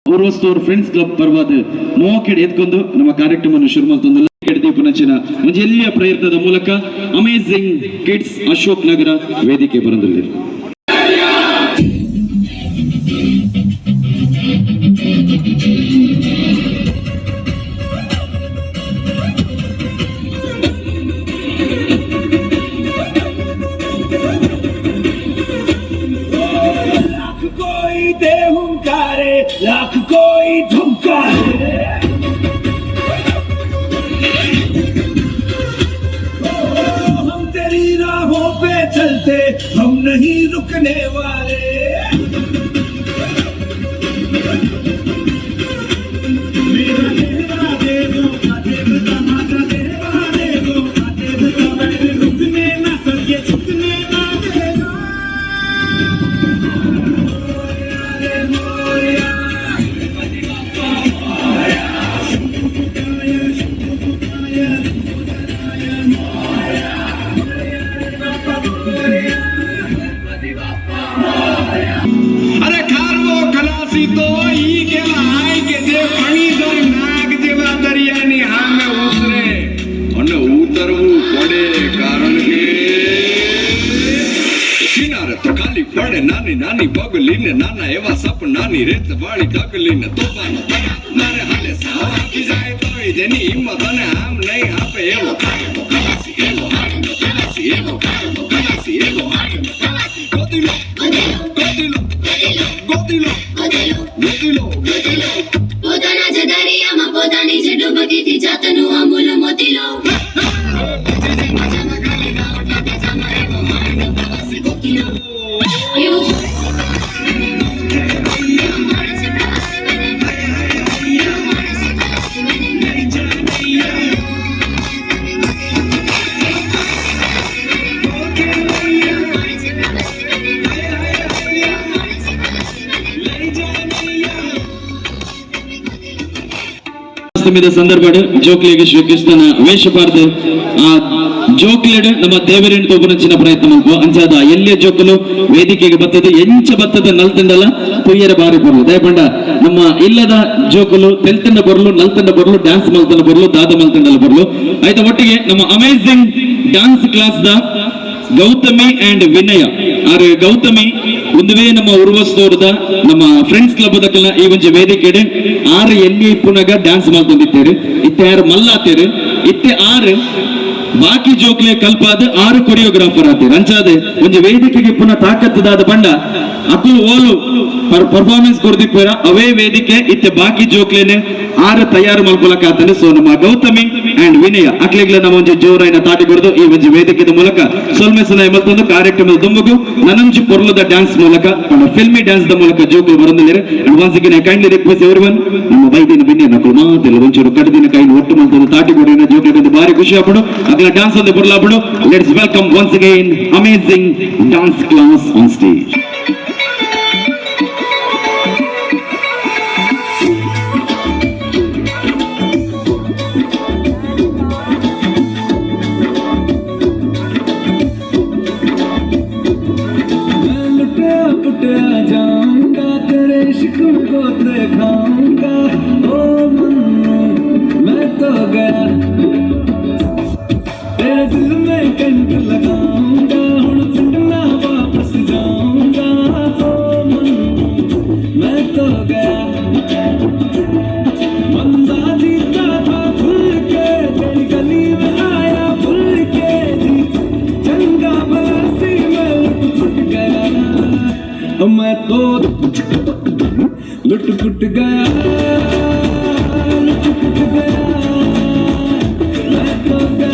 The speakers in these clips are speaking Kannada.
ಅವ್ರ ಫ್ರೆಂಡ್ಸ್ ಕ್ಲಬ್ ಪರವಾದ ಮೋಕೆಡ್ ಎತ್ಕೊಂಡು ನಮ್ಮ ಕಾರ್ಯಕ್ರಮವನ್ನು ಶುರು ಮಾಡ್ತಂದು ಪುನಚಿನ ಒಂದು ಎಲ್ಲಿಯ ಪ್ರಯತ್ನದ ಮೂಲಕ ಅಮೇಜಿಂಗ್ ಕಿಡ್ಸ್ ಅಶೋಕ್ ನಗರ ವೇದಿಕೆ ಬರಂದಿದೆ. लाख कोई धुमकारे हम तेरी राहों पे चलते हम नहीं रुकने वाले मेरा तेरा देवो देवता माता देवा देवो देवता मैंने रुकने ना सके झुकने ना देगा नानी नानी बगलीन नाना एवा सप नानी रेत वाली डगलीन तोफान मारे हाले सावा की जाए तो इदेनी हिम्मत ने हम नहीं आपे एवो कलासी एवो कलासी एवो कलासी एवो गोदिलो गोदिलो गोदिलो गोदिलो गोदिलो પોતાના જ દરિયામાં પોતાની જ ડૂબકી થી જાતનું અમૂલ મોતીલો ಸಂದರ್ಭ ಜೋಕ್ಲಿಗೆ ಶ್ರೀಕೃಷ್ಣನ ವೇಷಪಾರ್ದು ಆ ಜೋಕ್ಲೆಡ್ ನಮ್ಮ ದೇವರಿನ ತೋಪನಂಚಿನ ಪ್ರಯತ್ನ ಮಾಡ್ಕೋ ಅಂಚಾದ ಎಲ್ಲೇ ಜೋಕಲು ವೇದಿಕೆಗೆ ಬರ್ತದೆ ಎಂಚ ಬರ್ತದ ನಲ್ತಂಡಲ್ಲ ಪುಯ್ಯರ ಬಾರಿ ಬರಲು ದಯಪಂಡ ನಮ್ಮ ಇಲ್ಲದ ಜೋಕಲು ತೆಲ್ತಂಡ ಬರಲು ನಲ್ತಂಡ ಬರಲು ಡ್ಯಾನ್ಸ್ ಮಲ್ತಂಡ ಬರಲು ದಾದ ಮಲ್ತಂಡಲ್ಲ ಬರಲು ಆಯ್ತಾ ಒಟ್ಟಿಗೆ ನಮ್ಮ ಅಮೇಜಿಂಗ್ ಡ್ಯಾನ್ಸ್ ಕ್ಲಾಸ್ ದ ಗೌತಮಿ ಅಂಡ್ ವಿನಯ ಆರ್ ಗೌತಮಿ ಒಂದುವೇ ನಮ್ಮ ಉರ್ವಸ್ತೋರದ ನಮ್ಮ ಫ್ರೆಂಡ್ಸ್ ಕ್ಲಬ್ ದಕ್ಕಲ ಈ ಒಂದು ವೇದಿಕೆ ಆರು ಎಲ್ಲಿ ಪುನಗ ಡ್ಯಾನ್ಸ್ ಮಾಡ್ಕೊಂಡಿದ್ದೇವೆ ಇತ್ತೆ ಯಾರು ಮಲ್ಲಾತೇರು ಇತ್ತೆ ಆರು ಬಾಕಿ ಜೋಕ್ಲೆ ಕಲ್ಪಾದ ಆರು ಕೊರಿಯೋಗ್ರಾಫರ್ ಆತೇರು ಅಂಚಾದೆ ಒಂದು ವೇದಿಕೆಗೆ ಪುನಃ ತಾಕತ್ತದಾದ ಬಂಡ ಅಕುಲು ಓಲು ಪರ್ಫಾರ್ಮೆನ್ಸ್ ಕೊಡ್ದಿಪ್ಪರ ಅವೇ ವೇದಿಕೆ ಇತ್ತೆ ಬಾಕಿ ಜೋಕ್ಲೇನೆ ಆರು ತಯಾರು ಮಾಡ್ಕೊಳಕ ಆತನೆ ಸೊ ನಮ್ಮ ಗೌತಮಿ ಅಂಡ್ ವಿನಯ ಅಕ್ಲೆಗ್ಲ ನಮ್ಮ ಒಂದು ಜೋರಾಯಿನ ತಾಟಿ ಕೊಡ್ದು ಈ ಒಂದು ವೇದಿಕೆದ ಮೂಲಕ ಸೊಲ್ಮೆಸನ ಮತ್ತೊಂದು ಕಾರ್ಯಕ್ರಮದ ದುಂಬುಗು ನನಂಜು ಪೊರ್ಲದ ಡ್ಯಾನ್ಸ್ ಮೂಲಕ ಫಿಲ್ಮಿ ಡ್ಯಾನ್ಸ್ ದ ಮೂಲಕ ಜೋಕುಲು ಬರಂದಿದ್ದಾರೆ and once again I kindly request everyone ನಮ್ಮ ಬೈದಿನ ಬಿನ್ನೆ ನಕಲು ಮಾತೆಲ್ಲ ಒಂಚೂರು ಕಡದಿನ ಕೈ ಒಟ್ಟು ಮಲ್ತೊಂದು ತಾಟಿ ಕೊಡಿನ ಜೋಕುಲು ಬಾರಿ ಖುಷಿ ಆಪಡು ಅಗಲ ಡ್ಯಾನ್ಸ್ ಒಂದು ಬರಲಾಪಡು let's welcome once again amazing dance class on stage. मैं तो लुट पुट गया मैं तो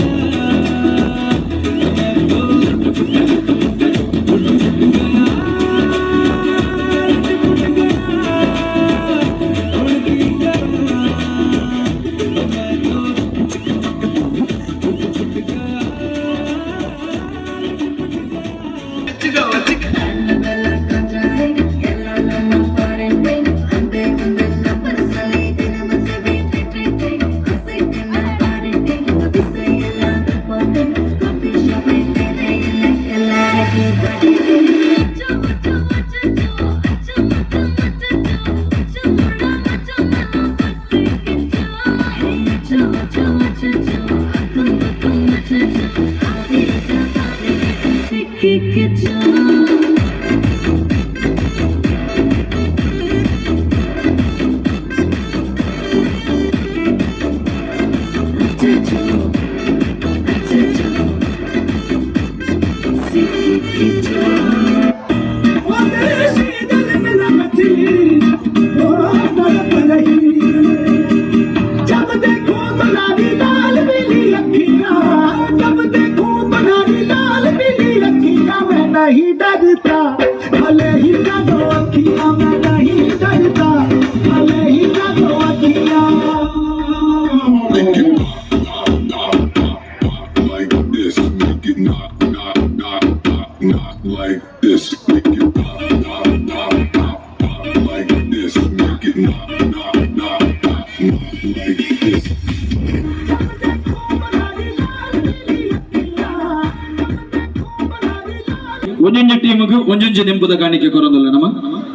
ಒಂದೊಂದು ಟೀಮ್ಗೂ ಒಂದೊಂದು ನೆಂಪುದ ಕಾಣಿಕೆ ಕೊರೋದಿಲ್ಲ ನಮ್ಮ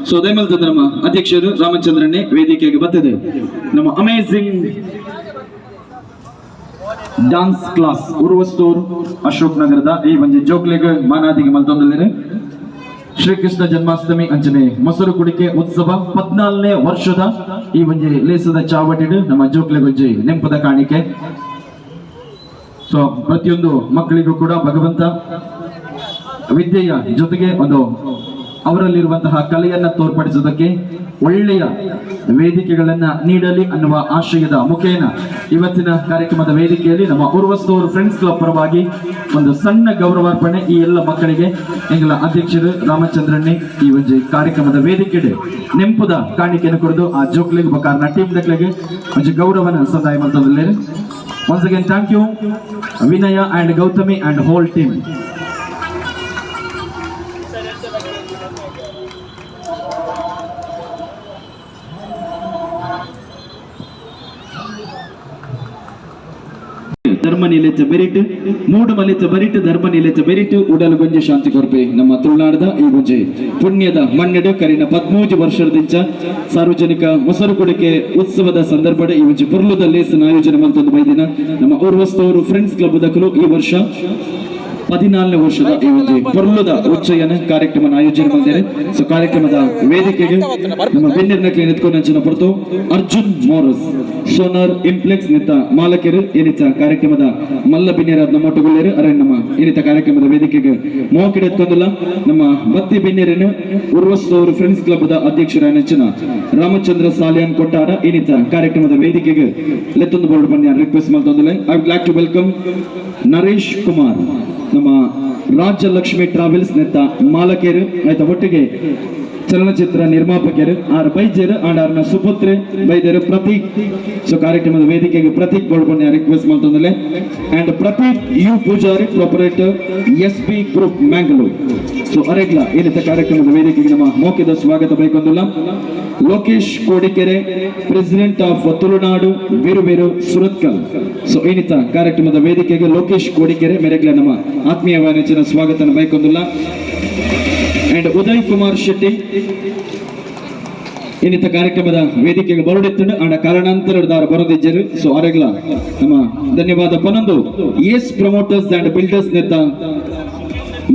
ಸೊ ಅದೇ ಮೇಲೆ ನಮ್ಮ ಅಧ್ಯಕ್ಷರು ರಾಮಚಂದ್ರನ್ನೇ ವೇದಿಕೆಗೆ ಬರ್ತದೆ ನಮ್ಮ ಅಮೇಜಿಂಗ್ ಡಾನ್ಸ್ ಕ್ಲಾಸ್ ಉರ್ವಸ್ತೂರು ಅಶೋಕ್ ನಗರದ ಈ ಒಂದು ಜೋಕ್ಲಿಗೆ ಮಾನಾದಿಗೆ ಮಲ್ತೊಂದಿದ್ದಾರೆ ಶ್ರೀಕೃಷ್ಣ ಜನ್ಮಾಷ್ಟಮಿ ಅಂಚನೆ ಮೊಸರು ಕುಡಿಕೆ ಉತ್ಸವ 14ನೇ ವರ್ಷದ ಈ ಒಂದು ಲೇಸದ ಚಾವಟಿಡು ನಮ್ಮ ಜೋಕ್ಲೆ ಗೊಜ್ಜಿ ನೆಂಪದ ಕಾಣಿಕೆ ಸೊ ಪ್ರತಿಯೊಂದು ಮಕ್ಕಳಿಗೂ ಕೂಡ ಭಗವಂತ ವಿದ್ಯೆಯ ಜೊತೆಗೆ ಒಂದು ಅವರಲ್ಲಿರುವಂತಹ ಕಲೆಯನ್ನ ತೋರ್ಪಡಿಸುವುದಕ್ಕೆ ಒಳ್ಳೆಯ ವೇದಿಕೆಗಳನ್ನ ನೀಡಲಿ ಅನ್ನುವ ಆಶಯದ ಮುಖೇನ ಇವತ್ತಿನ ಕಾರ್ಯಕ್ರಮದ ವೇದಿಕೆಯಲ್ಲಿ ನಮ್ಮ ಉರ್ವಸ್ತೂರು ಫ್ರೆಂಡ್ಸ್ ಕ್ಲಬ್ ಪರವಾಗಿ ಒಂದು ಸಣ್ಣ ಗೌರವಾರ್ಪಣೆ ಈ ಎಲ್ಲ ಮಕ್ಕಳಿಗೆ ಎಂಗಳ ಅಧ್ಯಕ್ಷರು ರಾಮಚಂದ್ರನ್ನೇ ಈ ಒಂದು ಕಾರ್ಯಕ್ರಮದ ವೇದಿಕೆಡೆ ನೆಂಪುದ ಕಾಣಿಕೆಯನ್ನು ಕೊಡದು ಆ ಜೋಕ್ಲಿಗೆ ಬಕಾರ್ನ ಟೀಮ್ ದಕ್ಲಿಗೆ ಒಂದು ಗೌರವನ ಸಂದಾಯ ಮಾಡ್ತಂದಿಲ್ಲ. Once again, thank you, Vinaya and Gautami and whole team. ಧರ್ಮ ನಿಲೆച്ച ಬೆರಿಟ್ ಮೂಡು ಮಲೆച്ച ಬರಿಟ್ ಧರ್ಮ ನಿಲೆച്ച ಬೆರಿಟ್ ಉಡಲು ಗೊಂಜಿ ಶಾಂತಿ ಕೊರ್ಪೆ ನಮ್ಮ ತುಳುನಾಡದ ಈ ಗೊಂಜೆ ಪುಣ್ಯದ ಮಣ್ಣೆಡು ಕರಿನ 13 ವರ್ಷದಿಂದ ಸಾರ್ವಜನಿಕ ಮೊಸರು ಕುಡಿಕೆ ಉತ್ಸವದ ಸಂದರ್ಭದ ಈ ಗೊಂಜೆ ಪುರ್ಲುದ ಲೇಸನ ಆಯೋಜನೆ ಮಾಡ್ತದ್ದು ಬೈದಿನ ನಮ್ಮ ಉರ್ವಸ್ತೂರು ಫ್ರೆಂಡ್ಸ್ ಕ್ಲಬ್ ದಕ್ಕಲು ಈ ವರ್ಷ 14ನೇ ವರ್ಷದ ಈ ಒಂದು ಪೊರ್ಲುದ ಉಚ್ಚಯನ ಕಾರ್ಯಕ್ರಮ ಆಯೋಜನೆ ಮಾಡಿದ್ದಾರೆ. ಸೊ ಕಾರ್ಯಕ್ರಮದ ವೇದಿಕೆಗೆ ನಮ್ಮ ಬೆನ್ನಿರ್ನಕ್ಕೆ ನಿಂತ್ಕೊಂಡು ಹೊರತು ಅರ್ಜುನ್ ಮೋರಸ್ ಸೋನಾರ್ ಇಂಪ್ಲೆಕ್ಸ್ ನಿತ್ತ ಮಾಲಕರು ಏನಿತ ಕಾರ್ಯಕ್ರಮದ ಮಲ್ಲ ಬಿನ್ನೇರ ಮೊಟ್ಟಗುಳ್ಳೇರು ಅರೆ ನಮ್ಮ ಏನಿತ ಕಾರ್ಯಕ್ರಮದ ವೇದಿಕೆಗೆ ಮೋಕಿಡೆ ಎತ್ಕೊಂಡಿಲ್ಲ ನಮ್ಮ ಬತ್ತಿ ಬಿನ್ನೇರನ್ನು ಉರ್ವಸ್ತೂರು ಫ್ರೆಂಡ್ಸ್ ಕ್ಲಬ್ ದ ಅಧ್ಯಕ್ಷರ ನೆಚ್ಚಿನ ರಾಮಚಂದ್ರ ಸಾಲಿಯಾನ್ ಕೊಟ್ಟಾರ ಏನಿತ ಕಾರ್ಯಕ್ರಮದ ವೇದಿಕೆಗೆ ಲೆತ್ತೊಂದು ಬೋರ್ಡ್ ಬಂದು ರಿಕ್ವೆಸ್ಟ್ ಮಾಡ್ತಂದಿಲ್ಲ. I would like to welcome Naresh Kumar ನಮ್ಮ ರಾಜ್ಯಲಕ್ಷ್ಮಿ ಟ್ರಾವೆಲ್ಸ್ ನೆತ್ತ ಮಾಲಕರು ಆಯ್ತಾ ಒಟ್ಟಿಗೆ ಚಲನಚಿತ್ರ ನಿರ್ಮಾಪಕರು ಆರ್ ಬೈದ್ಯರು ಅಂಡ್ ಆರ್ನ ಸುಪುತ್ರೆ ಬೈದ್ಯರು ಪ್ರತೀಕ್. ಸೊ ಕಾರ್ಯಕ್ರಮದ ವೇದಿಕೆಗೆ ಪ್ರತೀಕ್ ಗೋಲ್ಬನ್ಯ ರಿಕ್ವೆಸ್ಟ್ ಮಾಡ್ತಂದಿಲ್ಲ and Prateek U Poojari proprietor S B group Mangalore. So ಅರೆಗ್ಲ ಏನಿತ ಕಾರ್ಯಕ್ರಮದ ವೇದಿಕೆಗೆ ನಮ್ಮ ಮೋಕೆದ ಸ್ವಾಗತ ಬೈಕೊಂದಿಲ್ಲ. Lokesh Kodikere president of Tulunadu Beru Surathkal. So ಏನಿತ ಕಾರ್ಯಕ್ರಮದ ವೇದಿಕೆಗೆ ಲೋಕೇಶ್ ಕೋಡಿಕೆರೆ ಮೇರೆಗ್ಲ ನಮ್ಮ ಆತ್ಮೀಯವಾದ ನೆಚ್ಚಿನ ಸ್ವಾಗತ ಬೈಕೊಂದಿಲ್ಲ. ಅಂಡ್ ಉದಯ್ ಕುಮಾರ್ ಶೆಟ್ಟಿ ಇನ್ನಿತ ಕಾರ್ಯಕ್ರಮದ ವೇದಿಕೆಗೆ ಬರಡೆತ್ತಂಡು ಆಂಡ ಕಾರಣಾಂತರದಾರ ಬರೋದಿಜ್ಜರು. ಸೊ ಅರೆಗ್ಲ ನಮ್ಮ ಧನ್ಯವಾದ ಪನೊಂದು ಎಸ್ ಪ್ರಮೋಟರ್ಸ್ ಅಂಡ್ ಬಿಲ್ಡರ್ಸ್ ನೆತ್ತ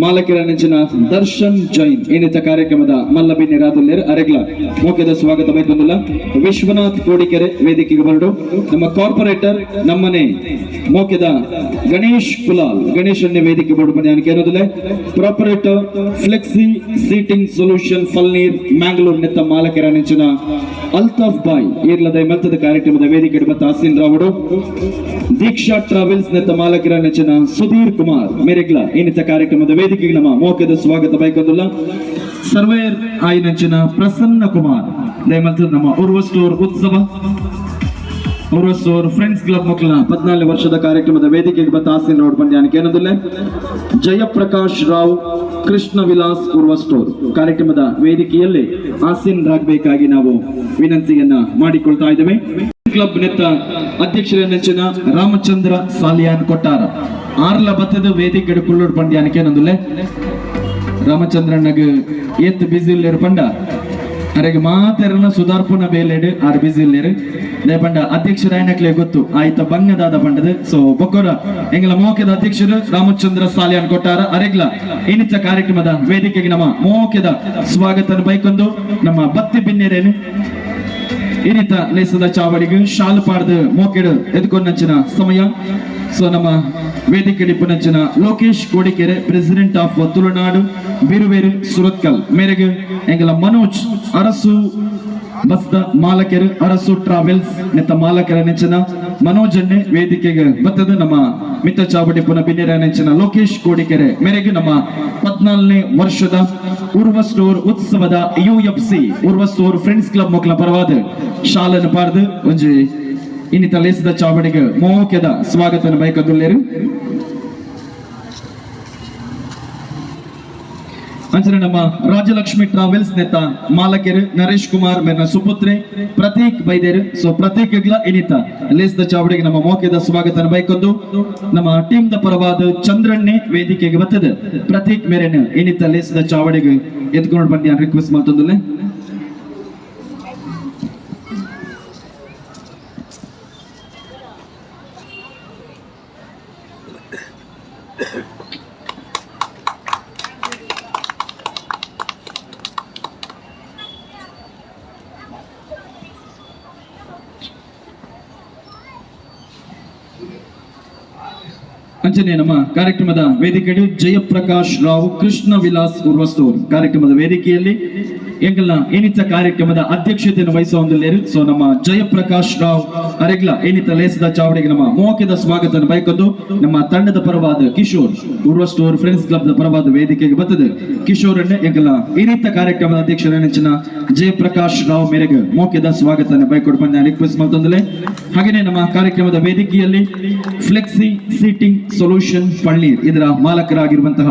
ಮಾಲಕರ ನೆಂಚಿನ ದರ್ಶನ್ ಜೈನ್ ಏನಿತ ಕಾರ್ಯಕ್ರಮದ ಮಲ್ಲಬಿನ್ನಿ ರಾದುಲ್ಲೇರು ಅರೆಗ್ಲ ಮೋಕೆದ ಸ್ವಾಗತ ಬೈತಂದಿಲ್ಲ. ವಿಶ್ವನಾಥ್ ಕೋಡಿಕೆರೆ ವೇದಿಕೆಗೆ ಬರಡು ನಮ್ಮ ಕಾರ್ಪೊರೇಟರ್ ನಮ್ಮನೆ ಮೋಕೆದ ಗಣೇಶ್ ಕುಲಾಲ್ ಗಣೇಶನ್ನೇ ವೇದಿಕೆ ಬರಡು ಬನ್ನಿ ಅನ್ಕೆ ಅನ್ನೋದಿಲ್ಲ. ಪ್ರಾಪರೇಟರ್ ಫ್ಲೆಕ್ಸಿ ಸೀಟಿಂಗ್ ಸೊಲ್ಯೂಷನ್ ಫಲ್ನೀರ್ ಮ್ಯಾಂಗ್ಳೂರ್ ನೆತ್ತ ಮಾಲಕರ ನೆಂಚಿನ ಅಲ್ತಾಫ್ ಬಾಯ್ ಇರ್ಲದ ಮೆಲ್ತದ ಕಾರ್ಯಕ್ರಮದ ವೇದಿಕೆ ಬತ್ತ ಹಸೀನ್ ರಾವುಡು. ದೀಕ್ಷಾ ಟ್ರಾವೆಲ್ಸ್ ನೆತ್ತ ಮಾಲಕರ ನೆಂಚಿನ ಸುಧೀರ್ ಕುಮಾರ್ ಮೇರೆಗ್ಲ ಏನಿತ ಕಾರ್ಯಕ್ರಮದ ವೇದಿಕೆಗೆ ನಮ್ಮ ಮೋಕೆದ ಸ್ವಾಗತ ಬೈಕೊಂದಿಲ್ಲ. ಸರ್ವೇರ್ ಆಯಿ ನೆಂಚಿನ ಪ್ರಸನ್ನ ಕುಮಾರ್ ದಯಮಲ್ತದ ನಮ್ಮ ಉರ್ವಸ್ತೂರು ಉತ್ಸವ ಉರ್ವಸ್ತೂರು ಫ್ರೆಂಡ್ಸ್ ಕ್ಲಬ್ ಮಕ್ಕಳ 14ನೇ ವರ್ಷದ ಕಾರ್ಯಕ್ರಮದ ವೇದಿಕೆಗೆ ಬತ್ತ ಹಸೀನ್ ರಾವುಡ್ ಪಂದ್ಯಾನಿಕೆ ಏನಂದಿಲ್ಲ. ಜಯಪ್ರಕಾಶ್ ರಾವ್ ಕೃಷ್ಣ ವಿಲಾಸ್ ಉರ್ವಸ್ತೂರು ಕಾರ್ಯಕ್ರಮದ ವೇದಿಕೆಯಲ್ಲಿ ಆಸೀನರಾಗಬೇಕಾಗಿ ನಾವು ವಿನಂತಿಯನ್ನ ಮಾಡಿಕೊಳ್ತಾ ಇದ್ದೇವೆ. ಕ್ಲಬ್ ನೆತ್ತ ಅಧ್ಯಕ್ಷರ ನೆಚ್ಚಿನ ರಾಮಚಂದ್ರ ಸಾಲಿಯಾನ್ ಕೊಟ್ಟಾರ ಆರ್ಲ ಬತ್ತದ ವೇದಿಕೆ ಕುಳ್ಳೂರು ಪಂದ್ಯಾನಿಕೆ ನಂದುಲೆ ರಾಮಚಂದ್ರನಗ ಏತ್ ಬಿಸಿ ಇಲ್ಲೇರು ಪಂಡ ಅರೆಗೆ ಮಾತೆರನ ಸುಧಾರ್ಪುನ ಬೇಲೆಡು ಆರ್ ಬಿಸಿ ಇಲ್ಲೇರು ದೇ ಪಂಡ ಅಧ್ಯಕ್ಷರಾಯನಕ್ಲೆ ಗೊತ್ತು ಆಯ್ತ ಬಂಗದಾದ ಪಂಡದು. ಸೊ ಬೊಕ್ಕೋರ ಎಂಗಲ ಮೋಕೆದ ಅಧ್ಯಕ್ಷರು ರಾಮಚಂದ್ರ ಸಾಲಿಯಾನ್ ಕೊಟ್ಟಾರ ಅರೆಗ್ಲ ಇನ್ನಿತ ಕಾರ್ಯಕ್ರಮದ ವೇದಿಕೆಗೆ ನಮ್ಮ ಮೋಕೆದ ಸ್ವಾಗತ ಬೈಕೊಂದು ನಮ್ಮ ಬತ್ತಿ ಬಿನ್ನೇರೇನು ಇನ್ನಿತ ಲೇಸದ ಚಾವಡಿಗೆ ಶಾಲು ಪಾಡ್ದು ಮೋಕೆಡು ಎದ್ಕೊಂಡಂಚಿನ ಸಮಯ. ಸೊ ನಮ್ಮ ವೇದಿಕೆ ಡಿಪ್ಪುನಂಚಿನ ಲೋಕೇಶ್ ಕೋಡಿಕೆರೆ ಪ್ರೆಸಿಡೆಂಟ್ ಆಫ್ ತುಳುನಾಡು ಬೇರು ಸುರತ್ಕಲ್ ಮೇರೆಗೆ ಎಂಗಲ ಮನೋಜ್ ಅರಸು ಬಸ್ದ ಮಾಲಕರು ಅರಸು ಟ್ರಾವೆಲ್ಸ್ ನೆತ್ತ ಮಾಲಕರ ನೆಂಚಿನ ಮನೋಜನ್ನೇ ವೇದಿಕೆಗೆ ಬತ್ತದ ನಮ್ಮ ಮಿತ್ತ ಚಾವಡಿ ಪುನಃ ಬಿನ್ನೆರ ನೆಂಚಿನ ಲೋಕೇಶ್ ಕೋಡಿಕೆರೆ ಮೇರೆಗೆ ನಮ್ಮ 14ನೇ ವರ್ಷದ ಉರ್ವಸ್ತೂರು ಉತ್ಸವದ UFC ಉರ್ವಸ್ತೂರು ಫ್ರೆಂಡ್ಸ್ ಕ್ಲಬ್ ಮಕ್ಕಳ ಪರವಾದ ಶಾಲನ್ನು ಪಾರ್ದು ಒಂಜಿ ಇನ್ನಿತ ಲೇಸದ ಚಾವಡಿಗೆ ಮೋಕೆದ ಸ್ವಾಗತ ಬೈಕದುಲ್ಲೇರು. ಅಂಚನೆ ನಮ್ಮ ರಾಜಲಕ್ಷ್ಮಿ ಟ್ರಾವೆಲ್ಸ್ ನೆತ್ತ ಮಾಲಕೆರು ನರೇಶ್ ಕುಮಾರ್ ಮೇರ್ನ ಸುಪುತ್ರೆ ಪ್ರತೀಕ್ ಬೈದೇರು ಸೊ ಪ್ರತೀಕ್ಗಳ ಇನಿತ ಲೇಸ್ದ ಚಾವಡಿಗೆ ನಮ್ಮ ಮೋಕೆದ ಸ್ವಾಗತ ಬೈಕೊಂದು ನಮ್ಮ ಟೀಮ್ ದ ಪರವಾದ ಚಂದ್ರಣ್ಣೆ ವೇದಿಕೆಗೆ ಬರ್ತದೆ ಪ್ರತೀಕ್ ಮೇರೆನ ಇನಿತ ಲೇಸ್ದ ಚಾವಡಿಗೆ ಎತ್ಕೊಂಡು ಬಂದು ರಿಕ್ವೆಸ್ಟ್ ಮಾಡ್ತಂದ್ರೆ ಅಂಚನೆ ನಮ್ಮ ಕಾರ್ಯಕ್ರಮದ ವೇದಿಕೆಯಲ್ಲಿ ಜಯಪ್ರಕಾಶ್ ರಾವ್ ಕೃಷ್ಣ ವಿಲಾಸ್ ಉರ್ವಸ್ತೂರ್ ಕಾರ್ಯಕ್ರಮದ ವೇದಿಕೆಯಲ್ಲಿ ಎಂಗಲ್ನ ಏನಿತ ಕಾರ್ಯಕ್ರಮದ ಅಧ್ಯಕ್ಷತೆಯನ್ನು ವಹಿಸುವ ಹೊಂದಿಲ್ಲೇರು ಸೊ ನಮ್ಮ ಜಯಪ್ರಕಾಶ್ ರಾವ್ ಅರೆಗ್ಲ ಏನಿತ ಲೇಸದ ಚಾವಡಿಗೆ ನಮ್ಮ ಮೋಕೆದ ಸ್ವಾಗತ ಬೈಕೊಂಡು ನಮ್ಮ ತಂಡದ ಪರವಾದ ಕಿಶೋರ್ ಉರ್ವಸ್ತೂರ್ ಫ್ರೆಂಡ್ಸ್ ಕ್ಲಬ್ ದ ಪರವಾದ ವೇದಿಕೆಗೆ ಬರ್ತದೆ ಕಿಶೋರ್ ಅನ್ನ ಎಂಗಲ ಏನಿತ ಕಾರ್ಯಕ್ರಮದ ಅಧ್ಯಕ್ಷರ ನೆಚ್ಚಿನ ಜಯಪ್ರಕಾಶ್ ರಾವ್ ಮೇರೆಗೆ ಮೋಕೆದ ಸ್ವಾಗತ ಬೈಕೊಂಡು ಬಂದ ರಿಕ್ವೆಸ್ಟ್ ಮಾಡ್ತಂದಲೆ ಹಾಗೇನೆ ನಮ್ಮ ಕಾರ್ಯಕ್ರಮದ ವೇದಿಕೆಯಲ್ಲಿ ಫ್ಲೆಕ್ಸಿ ಸೀಟಿಂಗ್ ಸೊಲ್ಯೂಷನ್ ಪಳ್ಳೀರ್ ಇದರ ಮಾಲಕರಾಗಿರುವಂತಹ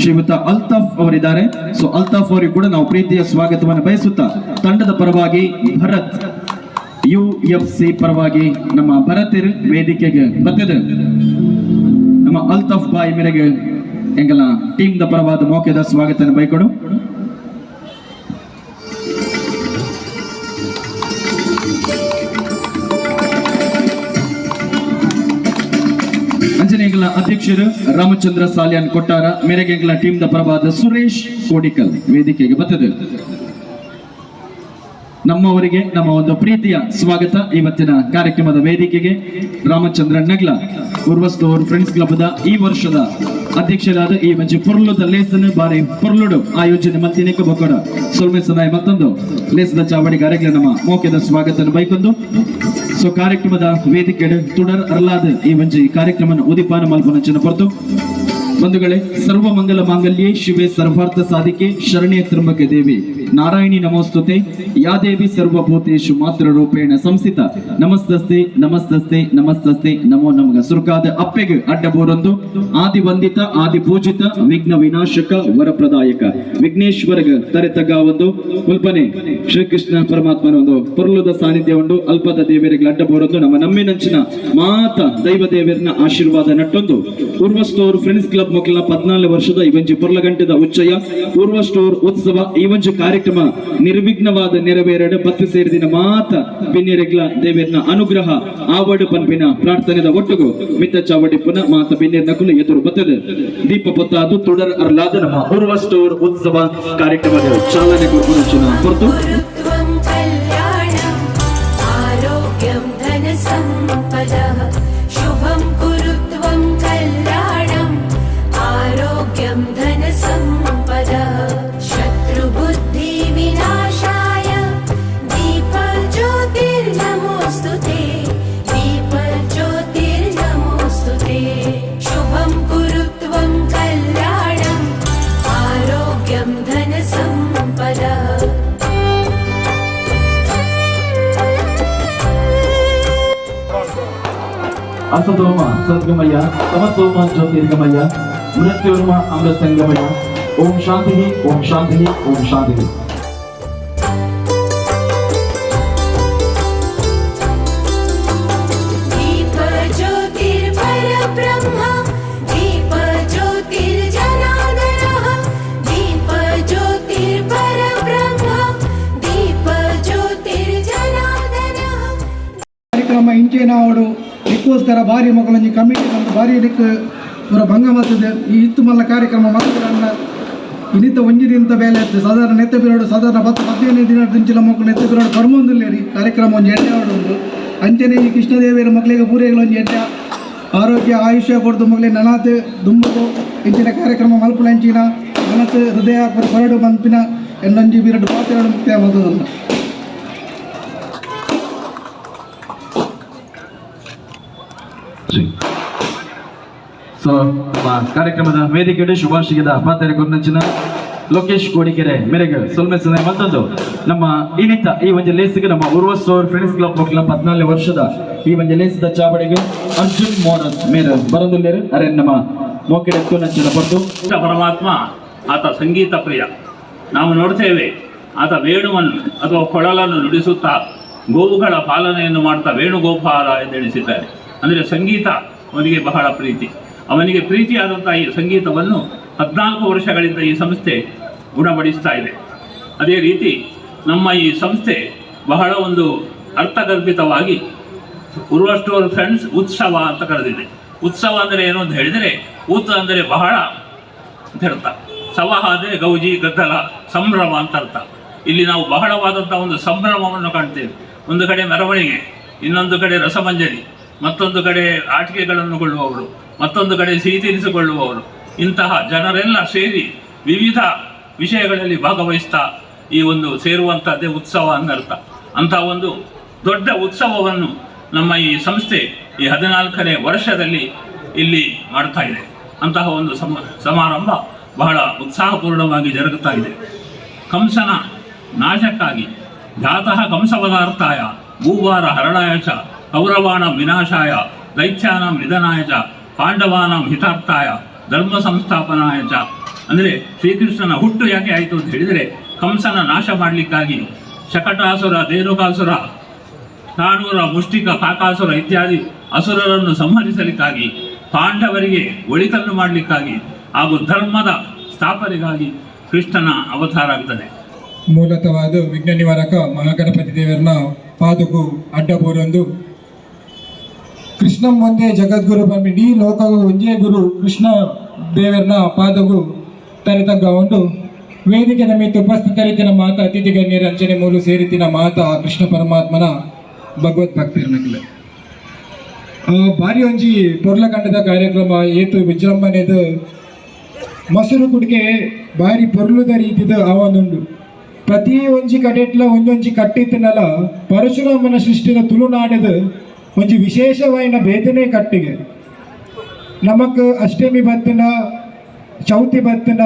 ಶ್ರೀಯುತ ಅಲ್ತಾಫ್ ಅವರಿದ್ದಾರೆ ಸೊ ಅಲ್ತಾಫ್ ಅವರಿಗೆ ಕೂಡ ನಾವು ಪ್ರೀತಿಯ ಸ್ವಾಗತವನ್ನು ಬಯಸುತ್ತಾ ತಂಡದ ಪರವಾಗಿ ಭರತ್ UFC ಪರವಾಗಿ ನಮ್ಮ ಭರತ್ ವೇದಿಕೆಗೆ ಬರ್ತದೆ ನಮ್ಮ ಅಲ್ತಾಫ್ ಬಾಯಿ ಮೇರೆಗೆ ಎಂಗಲ ಟೀಮ್ ದ ಪರವಾದ ಮೋಕೆದ ಸ್ವಾಗತ ಬೈಕೊಡು ಅಂಜನೇಯಗಳ ಅಧ್ಯಕ್ಷರು ರಾಮಚಂದ್ರ ಸಾಲ್ಯಾನ್ ಕೊಟ್ಟಾರ ಮೇರೆಗೆಂಗಲ ಟೀಮ್ ದ ಪರವಾದ ಸುರೇಶ್ ಕೋಡಿಕಲ್ ವೇದಿಕೆಗೆ ಬರ್ತದೆ ನಮ್ಮವರಿಗೆ ನಮ್ಮ ಒಂದು ಪ್ರೀತಿಯ ಸ್ವಾಗತ ಇವತ್ತಿನ ಕಾರ್ಯಕ್ರಮದ ವೇದಿಕೆಗೆ ರಾಮಚಂದ್ರ ನಗ್ಲ ಉರ್ವಸ್ತೂರ್ ಫ್ರೆಂಡ್ಸ್ ಕ್ಲಬ್ ದ ಈ ವರ್ಷದ ಅಧ್ಯಕ್ಷರಾದ ಈ ಮಂಜು ಪೊರ್ಲುದ ಲೇಸನ್ ಬಾರಿ ಪೊರ್ಲುಡು ಆಯೋಜನೆ ಮತ್ತಿನೇಕ ಬೊಕ್ಕಡ ಸೊಲ್ಮೆ ಸದಾಯ ಮತ್ತೊಂದು ಲೇಸದ ಚಾವಡಿ ಕಾರ್ಯಕ್ರಮ ನಮ್ಮ ಮೋಕೆದ ಸ್ವಾಗತ ಬೈಕೊಂದು ಸೊ ಕಾರ್ಯಕ್ರಮದ ವೇದಿಕೆ ತುಡರ್ ಅರ್ಲಾದ ಈ ಮಂಜಿ ಕಾರ್ಯಕ್ರಮ ಉದಿಪಾನ ಮಲ್ಪನ ಪೊರ್ತು ಬಂಧುಗಳೇ ಸರ್ವ ಮಂಗಲ ಮಾಂಗಲ್ಯೇ ಶಿವೆ ಸರ್ವಾರ್ಥ ಸಾಧಿಕೆ ಶರಣ್ಯ ತ್ರ್ಯಂಬಕೆ ದೇವಿ ನಾರಾಯಣಿ ನಮೋಸ್ತುತೆ ಯಾ ದೇವಿ ಸರ್ವಭೂತೇಶು ಮಾತ್ರ ರೂಪೇಣ ಸಂಸ್ಥಿತ ನಮಸ್ತಸ್ತೆ ನಮಸ್ತಸ್ತೆ ನಮಸ್ತಸ್ತೆ ನಮೋ ನಮಗ ಸುರ್ಕಾದ ಅಪ್ಪೆಗೆ ಅಡ್ಡಬೋರೊಂದು ಆದಿ ವಂದಿತ ಆದಿ ಪೂಜಿತ ವಿಘ್ನ ವಿನಾಶಕ ವರಪ್ರದಾಯಕ ವಿಘ್ನೇಶ್ವರಗ ತರೆತಗ ಒಂದು ಮುಲ್ಪನೆ ಶ್ರೀಕೃಷ್ಣ ಪರಮಾತ್ಮನ ಒಂದು ಪೊರ್ಲುದ ಸಾನ್ನಿಧ್ಯ ಉಂಡು ಅಲ್ಪದ ದೇವರಿಗೆ ಅಡ್ಡಬೋರೊಂದು ನಮ್ಮ ನಮ್ಮಿನಂಚಿನ ಮಾತ ದೈವ ದೇವರನ್ನ ಆಶೀರ್ವಾದ ನಟ್ಟೊಂದು ಉರ್ವಸ್ತೂರ್ ಫ್ರೆಂಡ್ಸ್ ಕ್ಲಬ್ ಮಕ್ಕಳ 14 ವರ್ಷದ ಈ ಒಂಜಿ ಪೊರ್ಲಗಂಟದ ಉಚ್ಚಯ ಉರ್ವಸ್ಟೋರ್ ಉತ್ಸವ ಈ ಒಂಜಿ ಕಾರ್ಯಕ್ರಮ ನಿರ್ವಿಘ್ನವಾದ ನೆರವೇರಡೆ ಪತ್ತು ಸೇರಿದಿನ ಮಾತ ಬಿನ್ನೆರೆಗ್ಲ ದೇವರನ ಅನುಗ್ರಹ ಆವಡು ಪನ್ಪಿನ ಪ್ರಾರ್ಥನೆದ ಒಟ್ಟುಗು ಮಿತ್ತ ಚಾವಡಿ ಪುನಃ ಮಾತ ಬಿನ್ನೆರ್ ನಕುಲು ಎದುರು ಬರ್ತದೆ ದೀಪ ಪೊತ್ತಾದು ತುಡರ್ ಅರ್ಲಾದ ನಮ್ಮ ಉರ್ವಸ್ಟೋರ್ ಉತ್ಸವ ಕಾರ್ಯಕ್ರಮದ ಚಾಲನೆ ಗುರುಚಿನ ಹೊರತು असतोम सद्गमय तमसोम ज्योतिर्गमय मृत्युर्म अमृतंगमय ओम शांति ओम शांति ओम शांति दीप ज्योतिर्परब्रह्म दीप ज्योतिर्जनार्दनः दीप ज्योतिर्परब्रह्म दीप ज्योतिर्जनार्दनः ಕಾರ್ಯಕ್ರಮ ಇಂಚೇನಾವಡು ಇದಕ್ಕೋಸ್ಕರ ಭಾರಿ ಮಕ್ಕಳೊಂದು ಕಮಿಟಿ ನಮ್ಮದು ಭಾರಿ ಇದಕ್ಕೆ ಪೂರ ಭಂಗ ಮಾಡ್ತದೆ ಈ ಇತ್ತು ಮಲ್ಲ ಕಾರ್ಯಕ್ರಮ ಮಕ್ಕಳನ್ನ ಇನ್ನಿತ ಒಂಜಿದಿಂತ ಬೇಲೆ ಇತ್ತು ಸಾಧಾರಣ ನೆತ್ತ ಬಿರೋಡು ಸಾಧಾರಣ 10-15 ದಿನ ದಿಂಚಿಲ ಮಕ್ಕಳು ನೆತ್ತ ಬಿರೋಡು ಕರ್ಮೊಂದಿಲ್ಲ ರೀ ಕಾರ್ಯಕ್ರಮ ಒಂದು ಎಡ್ಡೆ ಉಂಟು ಅಂಚನೆ ಈ ಕೃಷ್ಣದೇವಿಯರ ಮಕ್ಕಳಿಗೆ ಪೂರೈಗಳು ಒಂದು ಎಡ್ಡೆ ಆರೋಗ್ಯ ಆಯುಷ್ಯ ಕೊಡ್ದು ಮಕ್ಕಳಿಗೆ ನನಾತ್ ದುಂಬದು ಇಂಚಿನ ಕಾರ್ಯಕ್ರಮ ಮಲ್ಪುಳಂಚಿನ ಮನಸ್ಸು ಹೃದಯ ಹೊರಡು ಮನ್ಪಿನ ಎನ್ನೊಂಜಿ ಬಿರಡು ಪಾತ್ರೆಗಳು ಮುಕ್ತ ಮದ್ದದಲ್ಲ ಸೊ ಕಾರ್ಯಕ್ರಮದ ವೇದಿಕೆಯ ಶುಭಾಶಯದ ಪಾತ್ರೆ ಕೊನ್ನಂಚಿನ ಲೋಕೇಶ್ ಕೋಡಿಕೆರೆ ಮೇರೆಗೆ ಸೊಲ್ಮೆ ಸದಾಯ ಮತ್ತೊಂದು ನಮ್ಮ ಇನಿತ ಈ ಒಂದು ಲೇಸಿಗೆ ನಮ್ಮ ಉರ್ವಸ್ಟೋರ್ ಫ್ರೆಂಡ್ಸ್ ಕ್ಲಬ್ ಮಕ್ಕಳ 14 ವರ್ಷದ ಈ ಒಂದು ಲೇಸದ ಚಾವಡಿಗೆ ಅರ್ಜುನ್ ಮೋರಸ್ ಮೇರೆ ಬರಂದುಲ್ಲೇರು ಅರೆ ನಮ್ಮ ಮೋಕೆಡೆ ಕೊನ್ನಂಚಿನ ಪಟ್ಟು ಪರಮಾತ್ಮ ಆತ ಸಂಗೀತ ಪ್ರಿಯ. ನಾವು ನೋಡ್ತೇವೆ ಆತ ವೇಣುವನ್ನು ಅಥವಾ ಕೊಳಲನ್ನು ನುಡಿಸುತ್ತಾ ಗೋವುಗಳ ಪಾಲನೆಯನ್ನು ಮಾಡ್ತಾ ವೇಣುಗೋಪಾಲ ಎಂದೆಣಿಸಿದ್ದಾರೆ. ಅಂದರೆ ಸಂಗೀತ ಅವನಿಗೆ ಬಹಳ ಪ್ರೀತಿ. ಅವನಿಗೆ ಪ್ರೀತಿಯಾದಂಥ ಈ ಸಂಗೀತವನ್ನು 14 ವರ್ಷಗಳಿಂದ ಈ ಸಂಸ್ಥೆ ಗುಣಪಡಿಸ್ತಾ ಇದೆ. ಅದೇ ರೀತಿ ನಮ್ಮ ಈ ಸಂಸ್ಥೆ ಬಹಳ ಒಂದು ಅರ್ಥಗರ್ಭಿತವಾಗಿ ಉರ್ವ ಸ್ಟೋರ್ ಫ್ರೆಂಡ್ಸ್ ಉತ್ಸವ ಅಂತ ಕರೆದಿದೆ. ಉತ್ಸವ ಅಂದರೆ ಏನು ಅಂತ ಹೇಳಿದರೆ, ಉತ್ ಅಂದರೆ ಬಹಳ ಅಂತ ಅರ್ಥ, ಸವ ಅಂದರೆ ಗೌಜಿ ಗದ್ದಲ ಸಂಭ್ರಮ ಅಂತ ಅರ್ಥ. ಇಲ್ಲಿ ನಾವು ಬಹಳವಾದಂಥ ಒಂದು ಸಂಭ್ರಮವನ್ನು ಕಾಣ್ತೇವೆ. ಒಂದು ಕಡೆ ಮೆರವಣಿಗೆ, ಇನ್ನೊಂದು ಕಡೆ ರಸಮಂಜರಿ, ಮತ್ತೊಂದು ಕಡೆ ಆಟಿಕೆಗಳನ್ನು ಕೊಳ್ಳುವವರು, ಮತ್ತೊಂದು ಕಡೆ ಸಿಹಿ ತಿನಿಸಿಕೊಳ್ಳುವವರು, ಇಂತಹ ಜನರೆಲ್ಲ ಸೇರಿ ವಿವಿಧ ವಿಷಯಗಳಲ್ಲಿ ಭಾಗವಹಿಸ್ತಾ ಈ ಒಂದು ಸೇರುವಂಥದ್ದೇ ಉತ್ಸವ ಅನ್ನರ್ಥ. ಅಂಥ ಒಂದು ದೊಡ್ಡ ಉತ್ಸವವನ್ನು ನಮ್ಮ ಈ ಸಂಸ್ಥೆ ಈ 14ನೇ ವರ್ಷದಲ್ಲಿ ಇಲ್ಲಿ ಮಾಡ್ತಾ ಇದೆ. ಅಂತಹ ಒಂದು ಸಮಾರಂಭ ಬಹಳ ಉತ್ಸಾಹಪೂರ್ಣವಾಗಿ ಜರುಗುತ್ತಾ ಇದೆ. ಕಂಸನ ನಾಶಕ್ಕಾಗಿ ಜಾತಃ ಕಂಸವದಾರ್ಥಾಯ ಭೂಭಾರ ಹರಣಾಯ ಚ ಕೌರವಾಣಂ ವಿನಾಶಾಯ ದೈತ್ಯಾನಾಂ ನಿಧನಾಯ ಚ ಪಾಂಡವಾನಾಂ ಹಿತಾರ್ಥಾಯ ಧರ್ಮ ಸಂಸ್ಥಾಪನಾಯ ಚ. ಅಂದರೆ ಶ್ರೀಕೃಷ್ಣನ ಹುಟ್ಟು ಯಾಕೆ ಆಯಿತು ಅಂತ ಹೇಳಿದರೆ, ಕಂಸನ ನಾಶ ಮಾಡಲಿಕ್ಕಾಗಿ ಶಕಟಾಸುರ, ಧೇನುಕಾಸುರ, ಕಾಣೂರ, ಮುಷ್ಟಿಕ, ಕಾಕಾಸುರ ಇತ್ಯಾದಿ ಅಸುರರನ್ನು ಸಂಹರಿಸಲಿಕ್ಕಾಗಿ, ಪಾಂಡವರಿಗೆ ಒಳಿತನ್ನು ಮಾಡಲಿಕ್ಕಾಗಿ ಹಾಗೂ ಧರ್ಮದ ಸ್ಥಾಪನೆಗಾಗಿ ಕೃಷ್ಣನ ಅವತಾರ ಆಗ್ತದೆ. ಮೂಲತವಾದ ವಿಘ್ನ ನಿವಾರಕ ಮಹಾಗಣಪತಿ ದೇವರನ್ನ ಪಾದಕು ಅಡ್ಡಬೋರೊಂದು ಕೃಷ್ಣಂ ಒಂದೇ ಜಗದ್ಗುರು ಬಂದು ಇಡೀ ಲೋಕವು ಒಂದೇ ಗುರು ಕೃಷ್ಣ ದೇವರನ್ನ ಪಾದಕು ತರೆತಗ್ಗೊಂಡು ವೇದಿಕೆ ನಮಗೆ ಉಪಸ್ಥಿತರಿದ್ದ ಮಾತ ಅತಿಥಿ ಗಣ್ಯರ ಅಂಚನೆ ಮೂಲು ಸೇರಿತಿನ ಮಾತ ಕೃಷ್ಣ ಪರಮಾತ್ಮನ ಭಗವದ್ ಭಕ್ತಿರ್ನಕ್ಲೆ ಭಾರಿ ಒಂಜಿ ಪೊರ್ಲಕಂಡದ ಕಾರ್ಯಕ್ರಮ ಏತು ವಿಜೃಂಭಣೆದು ಮೊಸರು ಕುಡಿಕೆ ಭಾರಿ ಪೊರ್ಲುದ ರೀತಿದ ಆವೊಂದುಂಡು. ಪ್ರತಿ ಒಂಜಿ ಕಡೆಟ್ಲ ಒಂದೊಂಜಿ ಕಟ್ಟಿತ್ತನಲ್ಲ ಪರಶುರಾಮನ ಸೃಷ್ಟಿದ ತುಳುನಾಡದ ಒಂಜಿ ವಿಶೇಷವಾಯಿನ ಬೇತನೆ ಕಟ್ಟಿಗೆ ನಮಕ್ ಅಷ್ಟಮಿ ಬತ್ತನ, ಚೌತಿ ಬತ್ತನ,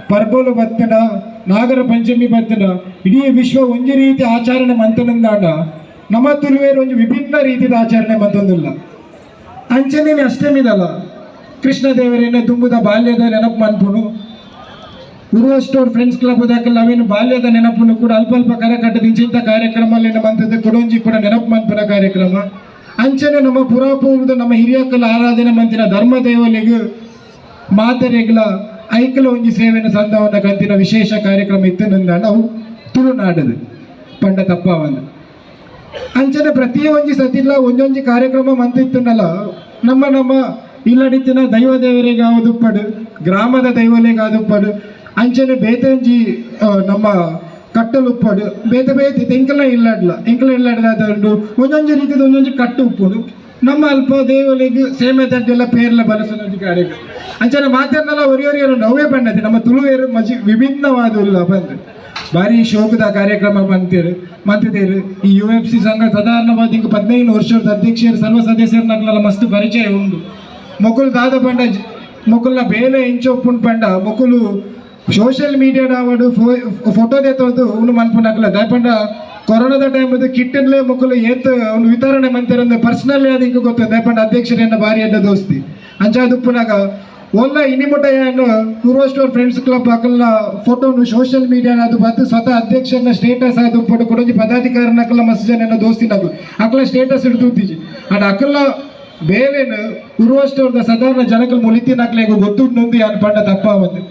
ಪರ್ಬೋಲು ಬತ್ತನ, ನಾಗರ ಪಂಚಮಿ ಬತ್ತನ ಇಡೀ ವಿಶ್ವ ಒಂಜಿ ರೀತಿ ಆಚರಣೆ ಮಂತನಂದಾಂಡ ನಮ್ಮ ತುಳುವೇರು ಒಂಜಿ ವಿಭಿನ್ನ ರೀತಿಯ ಆಚರಣೆ ಮಂತೊಂದಿಲ್ಲ. ಅಂಚನೆ ಅಷ್ಟಮಿದಲ್ಲ ಕೃಷ್ಣ ದೇವರೇನ ತುಂಬುದ ಬಾಲ್ಯದ ನೆನಪು ಮನ್ಪುನು ಉರ್ವ ಸ್ಟೋರ್ ಫ್ರೆಂಡ್ಸ್ ಕ್ಲಬ್ ದಾಖಲೆ ನಾವೇನು ಬಾಲ್ಯದ ನೆನಪನ್ನು ಕೂಡ ಅಲ್ಪ ಅಲ್ಪ ಕರಕಟ್ಟದ ಇಂಚಿಂತ ಕಾರ್ಯಕ್ರಮ ಮಂತದ ಕೊಡೊಂಜಿ ಕೂಡ ನೆನಪು ಮನ್ಪುನ ಕಾರ್ಯಕ್ರಮ. ಅಂಚನೆ ನಮ್ಮ ಪುರಾಪೂರ್ವದ ನಮ್ಮ ಹಿರಿಯಕ್ಕಲ ಆರಾಧನೆ ಮಂತಿನ ಧರ್ಮ ದೇವಲಿಗೆ ಮಾತರೆಗಳ ಐಕಲ ಒಂಜಿ ಸೇವೆನ ಸಂದವನ್ನ ಕಂತಿನ ವಿಶೇಷ ಕಾರ್ಯಕ್ರಮ ಇತ್ತು ನಂದ ನಾವು ತುಳುನಾಡದು ಪಂಡ ತಪ್ಪವಂದು. ಅಂಚನೆ ಪ್ರತಿ ಒಂಜಿ ಸತಿಲ್ಲ ಒಂದೊಂಜಿ ಕಾರ್ಯಕ್ರಮ ಮಂತಿತ್ತನಲ್ಲ ನಮ್ಮ ಇಲ್ಲಡಿತ್ತಿನ ದೈವ ದೇವರಿಗಾವದುಪ್ಪಡು, ಗ್ರಾಮದ ದೈವಲಿಗಾದುಪ್ಪಡು, ಅಂಚನೆ ಬೇತಂಜಿ ನಮ್ಮ ಕಟ್ಟಲುಪ್ಪಡು ಬೇತೆ ಬೇತೆ ಎಂಕಲ ಇಲ್ಲಡ್ದು ಒಂದೊಂದು ರೀತಿಯ ಒಂದೊಂದು ಕಟ್ಟು ಉಪ್ಪುಡು ನಮ್ಮ ಅಲ್ಪ ದೇವಲಿಗೆ ಸೇಮೆ ತಡ್ಡೆಲ್ಲ ಪೇರ್ಲ ಬಳಸೋದು ಕಾರ್ಯಕ್ರಮ. ಅಂಚನೆ ಮಾತಾಡ್ನಲ್ಲ ಒರಿಯೊರಿಯರು ನವ್ವೇ ಬಣ್ಣದೆ ನಮ್ಮ ತುಳುವೇರು ಮಜಿ ವಿಭಿನ್ನವಾದ ಬಂದು ಭಾರಿ ಶೋಕದ ಕಾರ್ಯಕ್ರಮ ಮಂತಿದ್ದೇರು. ಈ UFC ಸಂಘ ಸಾಧಾರಣವಾದ 15 ವರ್ಷದ ಅಧ್ಯಕ್ಷರು ಸರ್ವ ಸದಸ್ಯರನ್ನೆಲ್ಲ ಮಸ್ತ್ ಪರಿಚಯ ಉಂಟು. ಮೊಕುಲು ದಾದ ಪಂಡ ಮೊಕುಲ್ನ ಬೇಲೆ ಇಂಚೊಪ್ಪುಂಡು ಪಂಡ ಮೊಕುಲು ಸೋಷಿಯಲ್ ಮೀಡಿಯಾದ ಆವಡು ಫೋಟೋ ದೇತೋದು ಉನು ಮನ್ಪುನಕ್ಲ ದಯಪಂಡ ಕೊರೋನಾದ ಟೈಮದು ಕಿಟ್ಟನ್ಲೇ ಮೊಕುಲು ಏತ್ ಅವನು ವಿತರಣೆ ಮಂತಿರಂದು ಪರ್ಸನಲಿ ಅದು ಹಿಂಗೆ ಗೊತ್ತು ದಯಪಂಡ ಅಧ್ಯಕ್ಷರನ್ನ ಭಾರಿ ಅಡ್ಡ ದೋಸ್ತಿ ಅಂಚಾದುಪ್ಪುನಾಗ ಒಲ್ಲ ಇನಿಮುಟಯನ್ನು ಉರ್ವ ಸ್ಟೋರ್ ಫ್ರೆಂಡ್ಸ್ ಕ್ಲಬ್ ಅಕಲ್ನ ಫೋಟೋನು ಸೋಷಿಯಲ್ ಮೀಡಿಯಾನ ಅದು ಬತ್ತು ಸ್ವತಃ ಅಧ್ಯಕ್ಷರನ್ನ ಸ್ಟೇಟಸ್ ಅದು ಪಡು ಕೊಡೊಂಜಿ ಪದಾಧಿಕಾರನಕಲ್ಲ ಮಸ್ತ್ ಜನ ದೋಸ್ತಿನಾಗು ಅಕಲ ಸ್ಟೇಟಸ್ ಹಿಡಿದೂತಿಜಿ ಅಂಡ್ ಅಕಲ್ಲ ಬೇಲೇನು ಉರ್ವ ಸ್ಟೋರ್ದ ಸಾಧಾರಣ ಜನಕಲ್ ಮುಲಿತಿನಾಕ್ಲೆ ಗೊತ್ತುಂಡು ಯಾನ್ ಪಂಡ ತಪ್ಪ ಒಂದು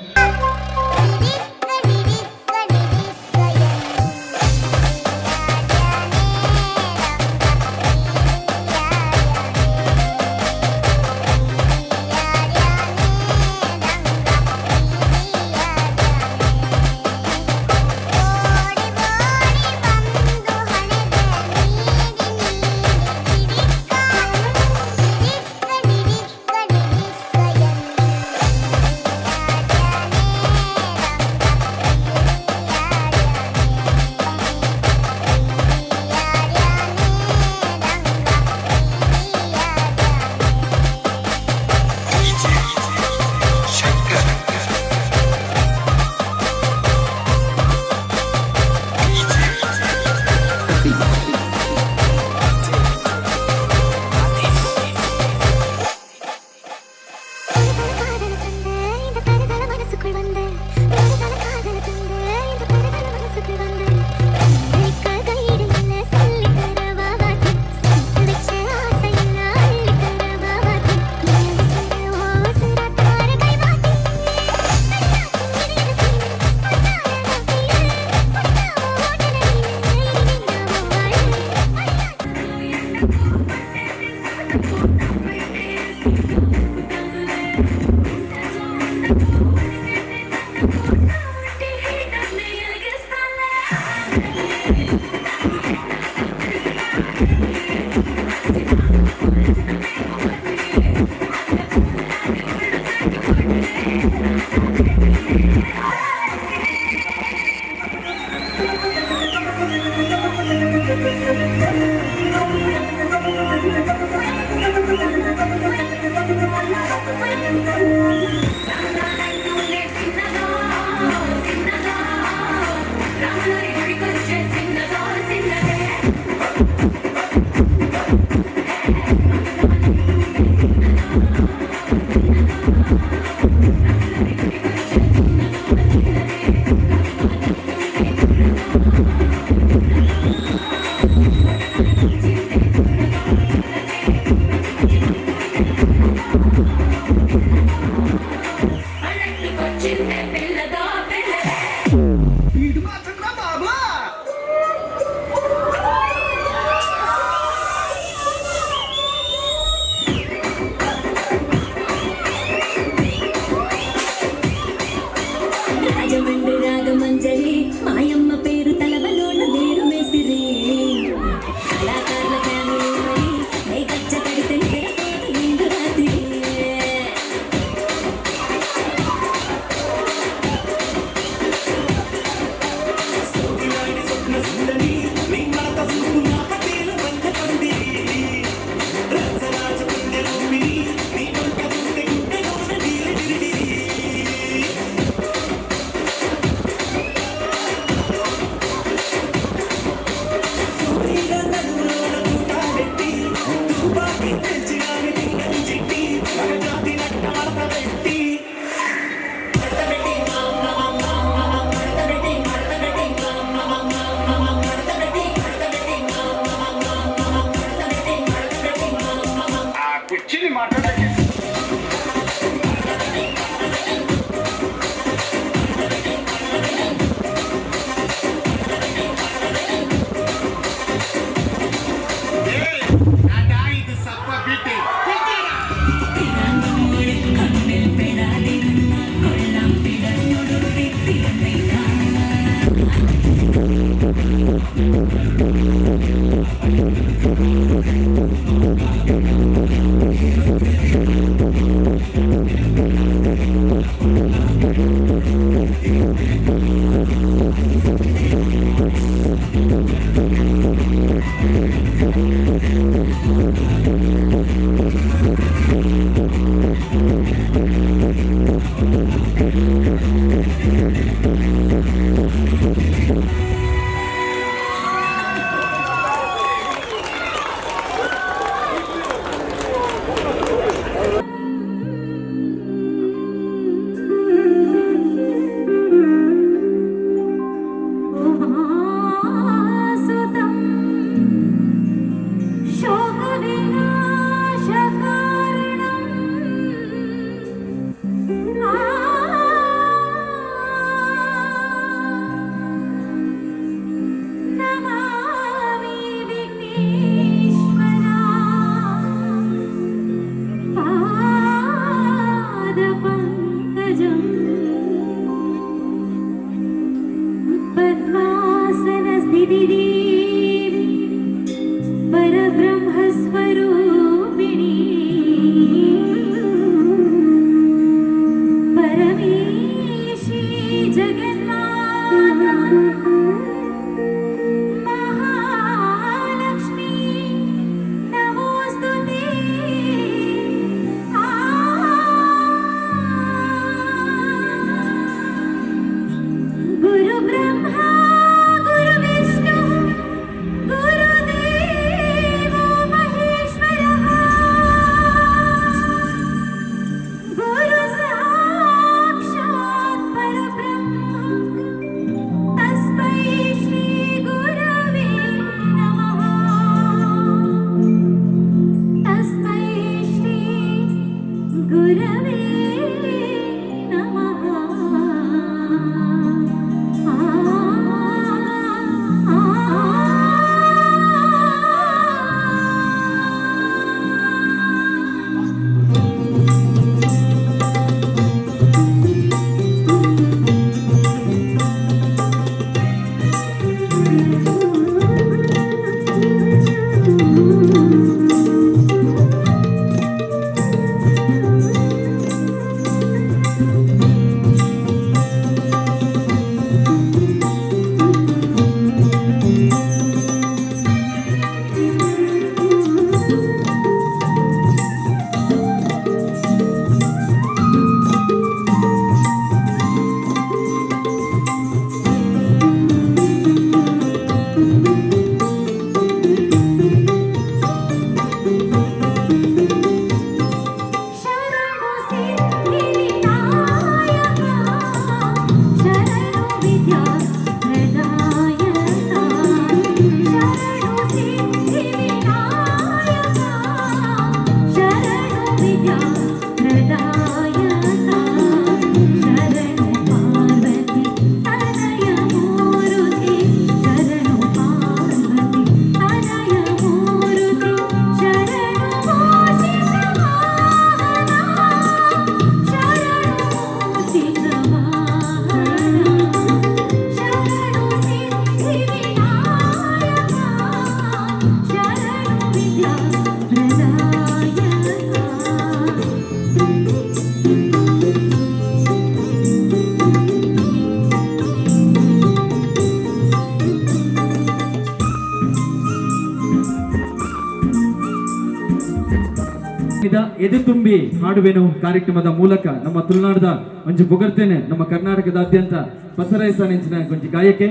ಬತ್ತಿದ ಎದೆ ತುಂಬಿ ಹಾಡುವೆನು ಕಾರ್ಯಕ್ರಮದ ಮೂಲಕ ನಮ್ಮ ತುಳುನಾಡದ ಒಂಜಿ ಬೊಗರ್ತೇನೆ ನಮ್ಮ ಕರ್ನಾಟಕದಾದ್ಯಂತ ಪಸರೈಸ ನೆಂಚಿನ ಒಂಜಿ ಗಾಯಕೆ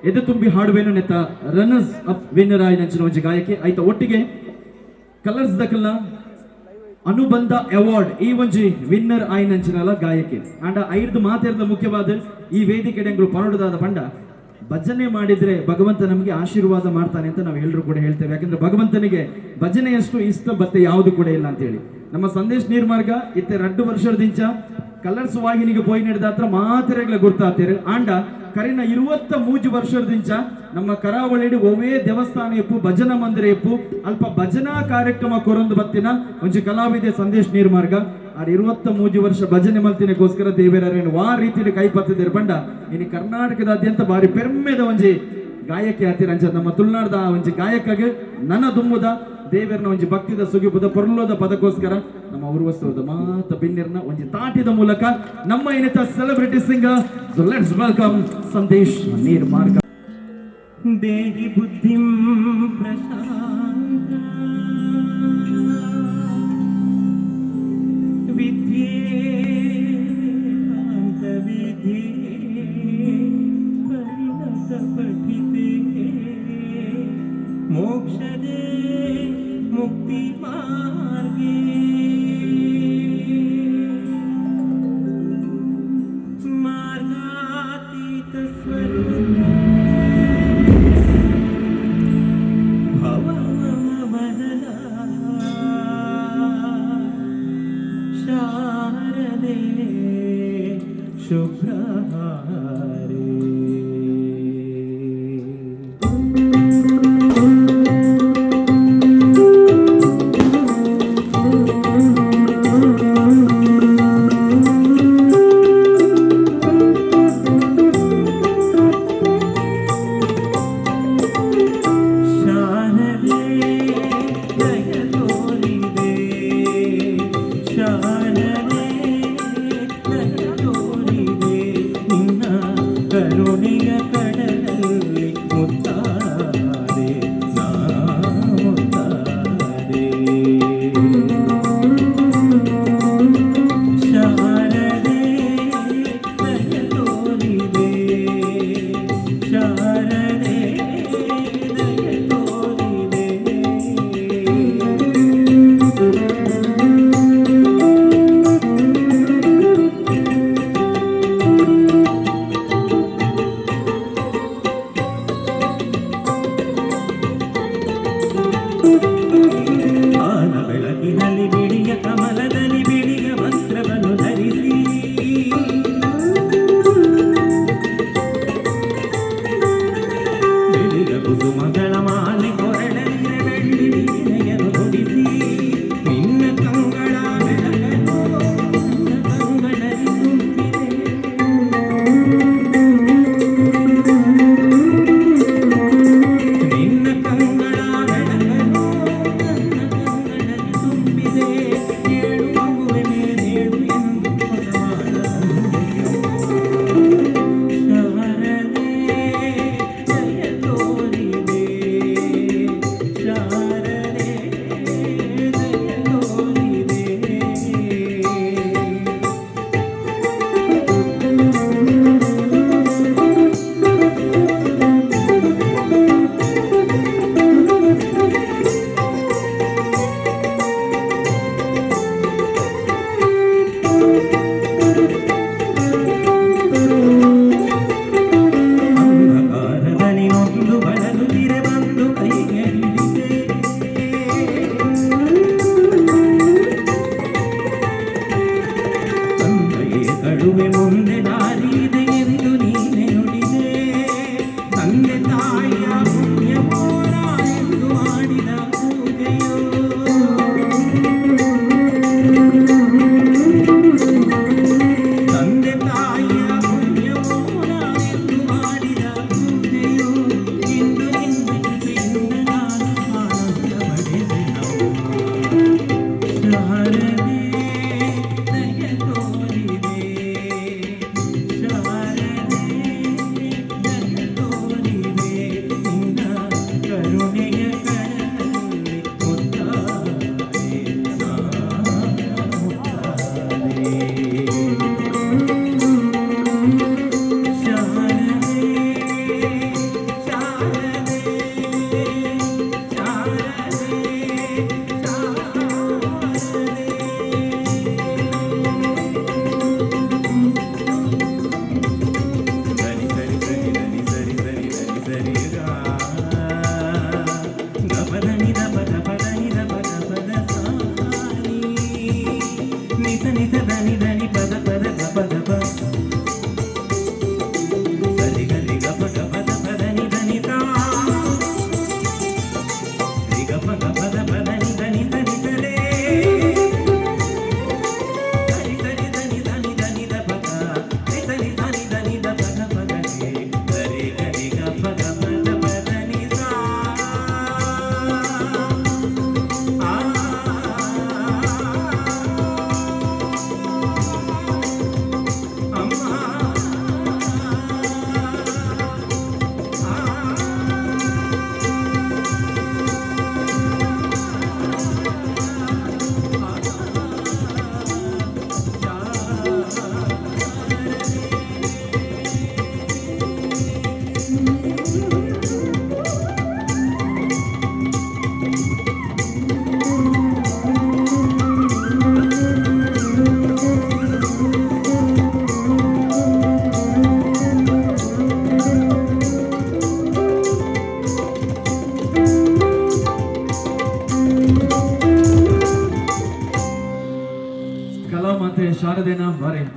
ಎದೆ ತುಂಬಿ ಹಾಡುವೆನು ನೆತ್ತ ರನ್ನರ್ಸ್ ಅಪ್ ವಿನ್ನರ್ ಆಯ್ ನೆಂಚಿನ ಒಂಜಿ ಗಾಯಕೆ ಐತ ಒಟ್ಟಿಗೆ ಕಲರ್ಸ್ ದಕಲ್ನ ಅನುಬಂಧ ಅವಾರ್ಡ್ ಈ ಒಂಜಿ ವಿನ್ನರ್ ಆಯ್ ನೆಂಚಿನಲ್ಲ ಗಾಯಕೆ ಅಂಡ ಐದು ಮಾತೆರ್ದ ಮುಖ್ಯವಾದ ಈ ವೇದಿಕೆ ಪರೋಡದಾದ ಪಂಡ ಭಜನೆ ಮಾಡಿದ್ರೆ ಭಗವಂತ ನಮಗೆ ಆಶೀರ್ವಾದ ಮಾಡ್ತಾನೆ ಅಂತ ನಾವು ಎಲ್ಲರೂ ಕೂಡ ಹೇಳ್ತೇವೆ. ಯಾಕಂದ್ರೆ ಭಗವಂತನಿಗೆ ಭಜನೆಯಷ್ಟು ಇಷ್ಟ ಬತ್ತೆ ಯಾವುದು ಕೂಡ ಇಲ್ಲ ಅಂತ ಹೇಳಿ ನಮ್ಮ ಸಂದೇಶ್ ನೀರ್ಮಾರ್ಗ ಇತ್ತೆ 2 ವರ್ಷದಿಂದ ಕಲರ್ಸ್ ವಾಹಿನಿಗೆ ಪೋಯಿ ನಡೆದ ಹತ್ರ ಮಾತ್ರೆಗಳ ಗುರ್ತಾತೀರಿ ಆಂಡ ಕರಿನ 23 ವರ್ಷದಿಂದ ನಮ್ಮ ಕರಾವಳಿ ಒವೇ ದೇವಸ್ಥಾನ ಎಪ್ಪು ಭಜನಾ ಮಂದಿರ ಎಪ್ಪು ಅಲ್ಪ ಭಜನಾ ಕಾರ್ಯಕ್ರಮ ಕೊರೊಂದು ಬತ್ತಿನ ಒಂಜಿ ಕಲಾವಿದೆ ಸಂದೇಶ್ ನೀರ್ಮಾರ್ಗ ಆಡ್ 23 ವರ್ಷ ಭಜನೆ ಮಲ್ತಿನಗೋಸ್ಕರ ದೇವರೇನು ವಾ ರೀತಿಯಲ್ಲಿ ಕೈ ಪತ್ತಿದ್ದಾರೆ ಬಂಡ ಇನ್ನು ಕರ್ನಾಟಕದಾದ್ಯಂತ ಬಾರಿ ಪೆರ್ಮೆದ ಒಂಜಿ ಗಾಯಕಿ ಆತಿರ ಅಂಚ ನಮ್ಮ ತುಳುನಾಡದ ಒಂಜಿ ಗಾಯಕಗೆ ನನ್ನ ದುಮ್ಮುದ ದೇವರನ ಒಂಜಿ ಭಕ್ತಿದ ಸುಗಿಬುದ ಪೊರ್ಲೋದ ಪದಕ್ಕೋಸ್ಕರ ನಮ್ಮ ಉರ್ವಸ್ತೋದ ಮಾತ ಬಿನ್ನಿರ್ನ ಒಂಜಿ ತಾಟಿದ ಮೂಲಕ ನಮ್ಮ ಏನಿತ celebrity singer so let's welcome Sandesh Neermarga. ದೇಹಿ ಬುದ್ಧಿಂ ಪ್ರಶಾಂತ ವಿದ್ಯೆ ಕಾಂತ ವಿಧಿ ಪರಿಣತ ಪಠಿತೆ ಮೋಕ್ಷದೇ ಮುಕ್ತಿ ಮಾರ್ಗೇ ಮಾರ್ಗಾತೀತ ಸ್ವರೂಪ ಶಾರದೆ ಶುಭ್ರಹಾರೇ ಕರುಣೆ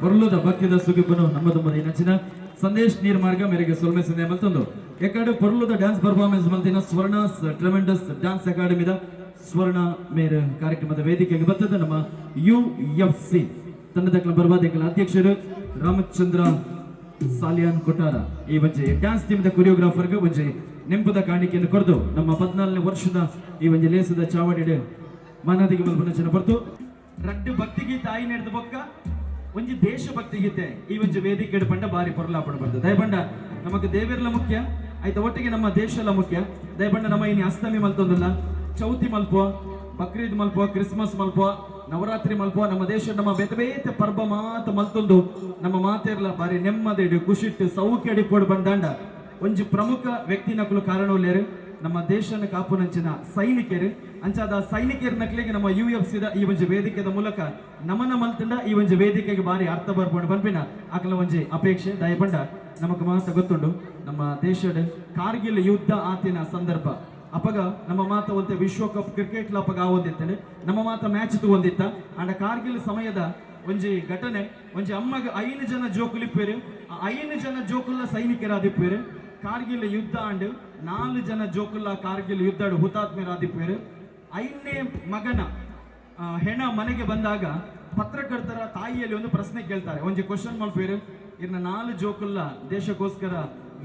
పొరలుద భక్తిద సుగిపును నమ్మదుమ్మది నచ్చిన ಸಂದೇಶ್ ನೀರ್ ಮಾರ್ಗ ಮೇರೆಗೆ ಸೊಲ್ಮೆ ಸಂದೆ ಮಲ್ತೊಂದು ಎಕಡೆ ಪೊರ್ಲುದ ಡ್ಯಾನ್ಸ್ ಪರ್ಫಾರ್ಮೆನ್ಸ್ ಮಲ್ತಿನ ಸ್ವರ್ಣಾಸ್ ಟ್ರೆಮೆಂಡಸ್ ಡ್ಯಾನ್ಸ್ ಅಕಾಡೆಮಿದ ಸ್ವರ್ಣ ಮೇರೆ ಕಾರ್ಯಕ್ರಮದ ವೇದಿಕೆಗೆ ಬರ್ತದೆ ನಮ್ಮ UFC ತಂಡದ ಬರ್ಬಾದಿಗಳ ಅಧ್ಯಕ್ಷರು ರಾಮಚಂದ್ರ ಸಾಲಿಯಾನ್ ಕೊಟ್ಟಾರ ಈ ಒಂಜಿ ಡ್ಯಾನ್ಸ್ ಟೀಮ್ದ ಕೊರಿಯೋಗ್ರಾಫರ್ಗೆ ಒಂಜಿ ನೆಂಪದ ಕಾಣಿಕೆಯನ್ನು ಕೊಡ್ದು ನಮ್ಮ 14ನೇ ವರ್ಷದ ಈ ಒಂಜಿ ಲೇಸದ ಚಾವಡಿಡೆ ಮಾನಾದಿಗೆ ಮಲ್ಪನ ಬರ್ತು ರಡ್ಡು ಭಕ್ತಿಗೀತೆ ಆಯಿ ನಡೆದ ಬೊಕ್ಕ ಒಂಜಿ ದೇಶಭಕ್ತಿ ಗೀತೆ ಈ ಒಂಜಿ ವೇದಿಕೆ ಪಂಡ ಬಾರಿ ಪೊರ್ಲಾಪಣ ಬರ್ತದೆ ದಯಪಂಡ ನಮಗೆ ದೇವೆರ್ಲ ಮುಖ್ಯ ಆಯ್ತ ಒಟ್ಟಿಗೆ ನಮ್ಮ ದೇಶ ಎಲ್ಲ ಮುಖ್ಯ ದಯಪಂಡ ನಮ್ಮ ಇನಿ ಅಸ್ತಮಿ ಮಲ್ತೊಂದಲ್ಲ ಚೌತಿ ಮಲ್ಪುವ ಬಕ್ರೀದ್ ಮಲ್ಪುವ ಕ್ರಿಸ್ಮಸ್ ಮಲ್ಪುವ ನವರಾತ್ರಿ ಮಲ್ಪುವ ನಮ್ಮ ದೇಶ ನಮ್ಮ ಬೇತೆ ಬೇತೆ ಪರ್ಬ ಮಾತ ಮಲ್ತೊಂದು ನಮ್ಮ ಮಾತೆರ್ಲ ಬಾರಿ ನೆಮ್ಮದಿಡು ಖುಷಿಟ್ಟು ಸೌಖ್ಯ ಅಡಿಪೋಡು ಬಂದಾಂಡ ಒಂಜಿ ಪ್ರಮುಖ ವ್ಯಕ್ತಿ ನಕಲು ಕಾರಣವುಳ್ಳೇರು ನಮ್ಮ ದೇಶನ ಕಾಪುನಂಚಿನ ಸೈನಿಕರು ಅಂಚಾದ ಸೈನಿಕರ ನಕಲಿಗೆ ನಮ್ಮ UFC ಈ ಒಂಜಿ ವೇದಿಕೆದ ಮೂಲಕ ನಮನ ಮಲ್ತಂಡ ಈ ಒಂಜಿ ವೇದಿಕೆಗೆ ಬಾರಿ ಅರ್ಥ ಬರ್ಕೊಂಡು ಬಂಪಿನ ಆಕಲ ಒಂಜಿ ಅಪೇಕ್ಷೆ ದಯಪಂಡ ನಮಕ್ ಮಾತ ಗೊತ್ತುಂಡು ನಮ್ಮ ದೇಶದ ಕಾರ್ಗಿಲ್ ಯುದ್ಧ ಆತಿನ ಸಂದರ್ಭ ಅಪಗ ನಮ್ಮ ಮಾತ ಒಂತೆ ವಿಶ್ವಕಪ್ ಕ್ರಿಕೆಟ್ ಅಪಗ ಆವೊಂದಿತ್ತಂಡು ನಮ್ಮ ಮಾತ ಮ್ಯಾಚ್ ತಗೊಂಡಿತ್ತ ಅಂಡ ಕಾರ್ಗಿಲ್ ಸಮಯದ ಒಂಜಿ ಘಟನೆ ಒಂಜಿ ಅಮ್ಮಗ 5 ಜನ ಜೋಕುಲಿಪ್ಪೇರು ಆ 5 ಜನ ಜೋಕುಲ್ಲ ಸೈನಿಕರಾದಿಪ್ಪೇರು ಕಾರ್ಗಿಲ್ ಯುದ್ಧ ಅಂಡ್ 4 ಜನ ಜೋಕುಲ್ಲ ಕಾರ್ಗಿಲ್ ಯುದ್ಧ ಹುತಾತ್ಮರಾದಿಪ್ಪೇರು 5ನೇ ಮಗನ ಹೆಣ ಮನೆಗೆ ಬಂದಾಗ ಪತ್ರಕರ್ತರ ತಾಯಿಯಲ್ಲಿ ಒಂದು ಪ್ರಶ್ನೆ ಕೇಳ್ತಾರೆ ಒಂಜಿ ಕ್ವಶನ್ ಮಾಡ್ಪೇರು ಇರ್ನ 4 ಜೋಕುಲ್ಲ ದೇಶಕ್ಕೋಸ್ಕರ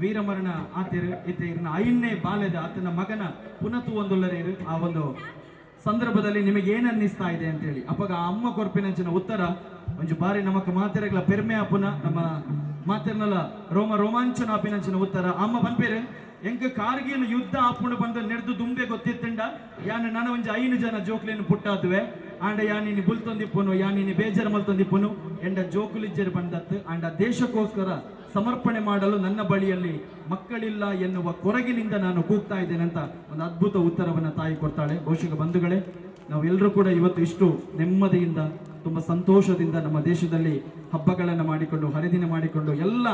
ವೀರಮರಣ ಆತಿರು ಇತ್ತೆ ಇರ್ನ 5ನೇ ಬಾಲ್ಯದ ಆತನ ಮಗನ ಪುನತು ಒಂದುಳ್ಳರೇರು ಆ ಒಂದು ಸಂದರ್ಭದಲ್ಲಿ ನಿಮಗೆ ಏನ್ ಅನ್ನಿಸ್ತಾ ಇದೆ ಅಂತೇಳಿ ಅಪ್ಪಗ ಅಮ್ಮ ಕೊರ್ಪಿನಂಚಿನ ಉತ್ತರ ಒಂಜಿ ಬಾರಿ ನಮಕ್ ಮಾತೆರೆಗಳ ಪೆರ್ಮೆ ಅಪ್ಪನ ನಮ್ಮ ಮಾತೆರ್ನಲ ರೋಮಾಂಚನ ಅಪಿನಂಚಿನ ಉತ್ತರ ಅಮ್ಮ ಬಂಪೇರು ಎಂಕ ಕಾರ್ಗಿಲ್ ಯುದ್ಧ ಆಪುಂಡು ಬಂದ ನೆಡ್ದು ದುಂಬೆ ಗೊತ್ತಿತ್ತಂಡ ಯಾನ್ ನನ್ನ ಒಂಜಿ 5 ಜನ ಜೋಕ್ಲೇನು ಪುಟ್ಟಾದುವೆ ಆಂಡ ಯಾನಿನಿ ಬುಲ್ತೊಂದಿಪ್ಪುನು ಯಾನಿನಿ ಬೇಜಾರು ಮಲ್ತೊಂದಿಪ್ಪುನು ಎಂಡ ಜೋಕುಲಿಜ್ಜರು ಬಂದತ್ತು ಆಂಡ ದೇಶಕ್ಕೋಸ್ಕರ ಸಮರ್ಪಣೆ ಮಾಡಲು ನನ್ನ ಬಳಿಯಲ್ಲಿ ಮಕ್ಕಳಿಲ್ಲ ಎನ್ನುವ ಕೊರಗಿನಿಂದ ನಾನು ಕೂಗ್ತಾ ಇದ್ದೇನೆ ಅಂತ ಒಂದು ಅದ್ಭುತ ಉತ್ತರವನ್ನ ತಾಯಿ ಕೊಡ್ತಾಳೆ ಬಹುಶಃ ಬಂಧುಗಳೇ ನಾವೆಲ್ಲರೂ ಕೂಡ ಇವತ್ತು ಇಷ್ಟು ನೆಮ್ಮದಿಯಿಂದ ತುಂಬಾ ಸಂತೋಷದಿಂದ ನಮ್ಮ ದೇಶದಲ್ಲಿ ಹಬ್ಬಗಳನ್ನು ಮಾಡಿಕೊಂಡು ಹರಿದಿನ ಮಾಡಿಕೊಂಡು ಎಲ್ಲ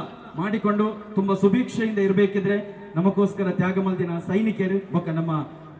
ಮಾಡಿಕೊಂಡು ತುಂಬಾ ಸುಭಿಕ್ಷೆಯಿಂದ ಇರಬೇಕಿದ್ರೆ ನಮಗೋಸ್ಕರ ತ್ಯಾಗ ಮಲ್ದಿನ ಸೈನಿಕರು ಬೊಕ್ಕ ನಮ್ಮ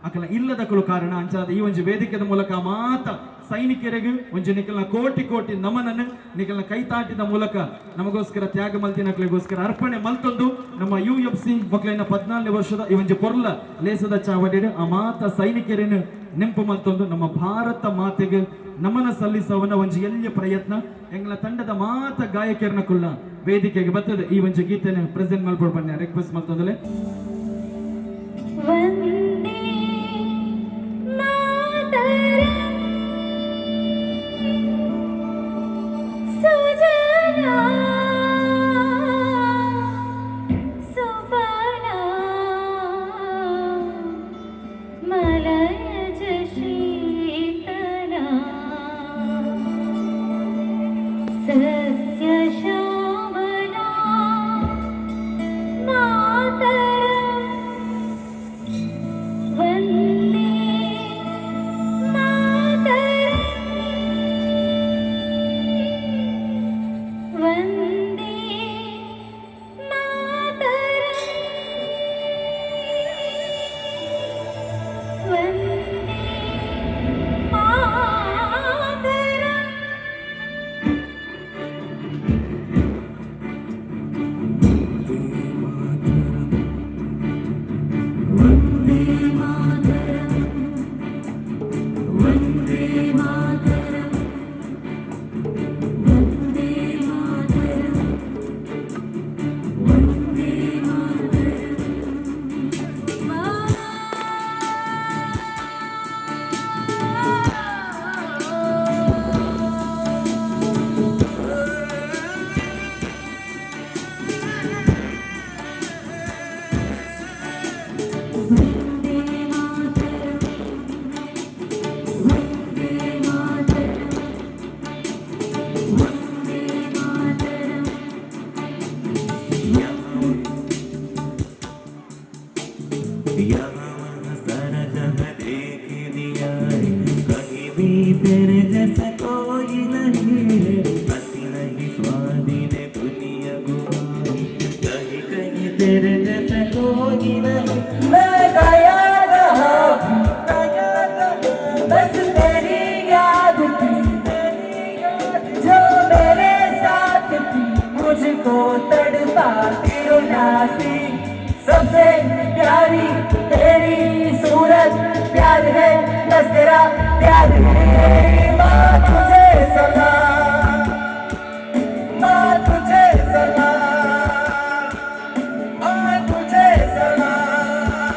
ಅಕಲ ಇಲ್ಲದಕ್ಕಳು ಕಾರಣ ಅಂಚಾದ ಈ ಒಂಜಿ ವೇದಿಕೆದ ಮೂಲಕ ಮಾತ ಸೈನಿಕರಿಗೆ ಒಂಜಿ ನಿಖಲ್ನ ಕೋಟಿ ನಮನನ್ನು ನಿಖಲ್ನ ಕೈತಾಟಿದ ಮೂಲಕ ನಮಗೋಸ್ಕರ ತ್ಯಾಗ ಮಲ್ತಿನಕ್ಲಿಗೋಸ್ಕರ ಅರ್ಪಣೆ ಮಲ್ತೊಂದು ನಮ್ಮ UFC ಮಕ್ಕಳಿನ 14ನೇ ವರ್ಷದ ಈ ಒಂಜಿ ಪೊರ್ಲ ಲೇಸದ ಚಾವಡಿಡು ಆ ಮಾತ ಸೈನಿಕರನ್ನು ನೆಂಪು ಮಲ್ತೊಂದು ನಮ್ಮ ಭಾರತ ಮಾತೆಗೆ ನಮನ ಸಲ್ಲಿಸವನ ಒಂಜಿ ಎಲ್ಲಿಯ ಪ್ರಯತ್ನ ಎಂಗ್ಲ ತಂಡದ ಮಾತ ಗಾಯಕರನ್ನ ಕುಲ್ಲ ವೇದಿಕೆಗೆ ಬರ್ತದೆ ಈ ಒಂಜಿ ಗೀತೆನ ಪ್ರೆಸೆಂಟ್ ಮಾಡ್ಬೋದು ಬನ್ನಿ ರಿಕ್ವೆಸ್ಟ್ ಮಾಡ್ತಂದಲೆ ವಂದೇ ಮಾತರಂ ಸುಜಲಾ ಸುಫಲಾ ಮಲಯಜ ಶೀತಲಾ ಸಸ್ಯ ಶ್ಯಾಮಲಾ ಮಾತರಂ ವಂದೇ ಮಾತರಂ ವಂದೇ ಮಾತರಂ ವಂದೇ ಮಾತರಂ तेरे जैसा कोई नहीं है हंसी नहीं स्वाधीन दुनिया गुमाई कहीं कहीं तेरे जैसा कोई नहीं मैं गया बस तेरी याद जो मेरे साथ तिरुनासी सबसे प्यारी तेरी सूरत प्यार है बस तेरा प्यार है माँ तुझे सलाम माँ तुझे सलाम माँ तुझे सलाम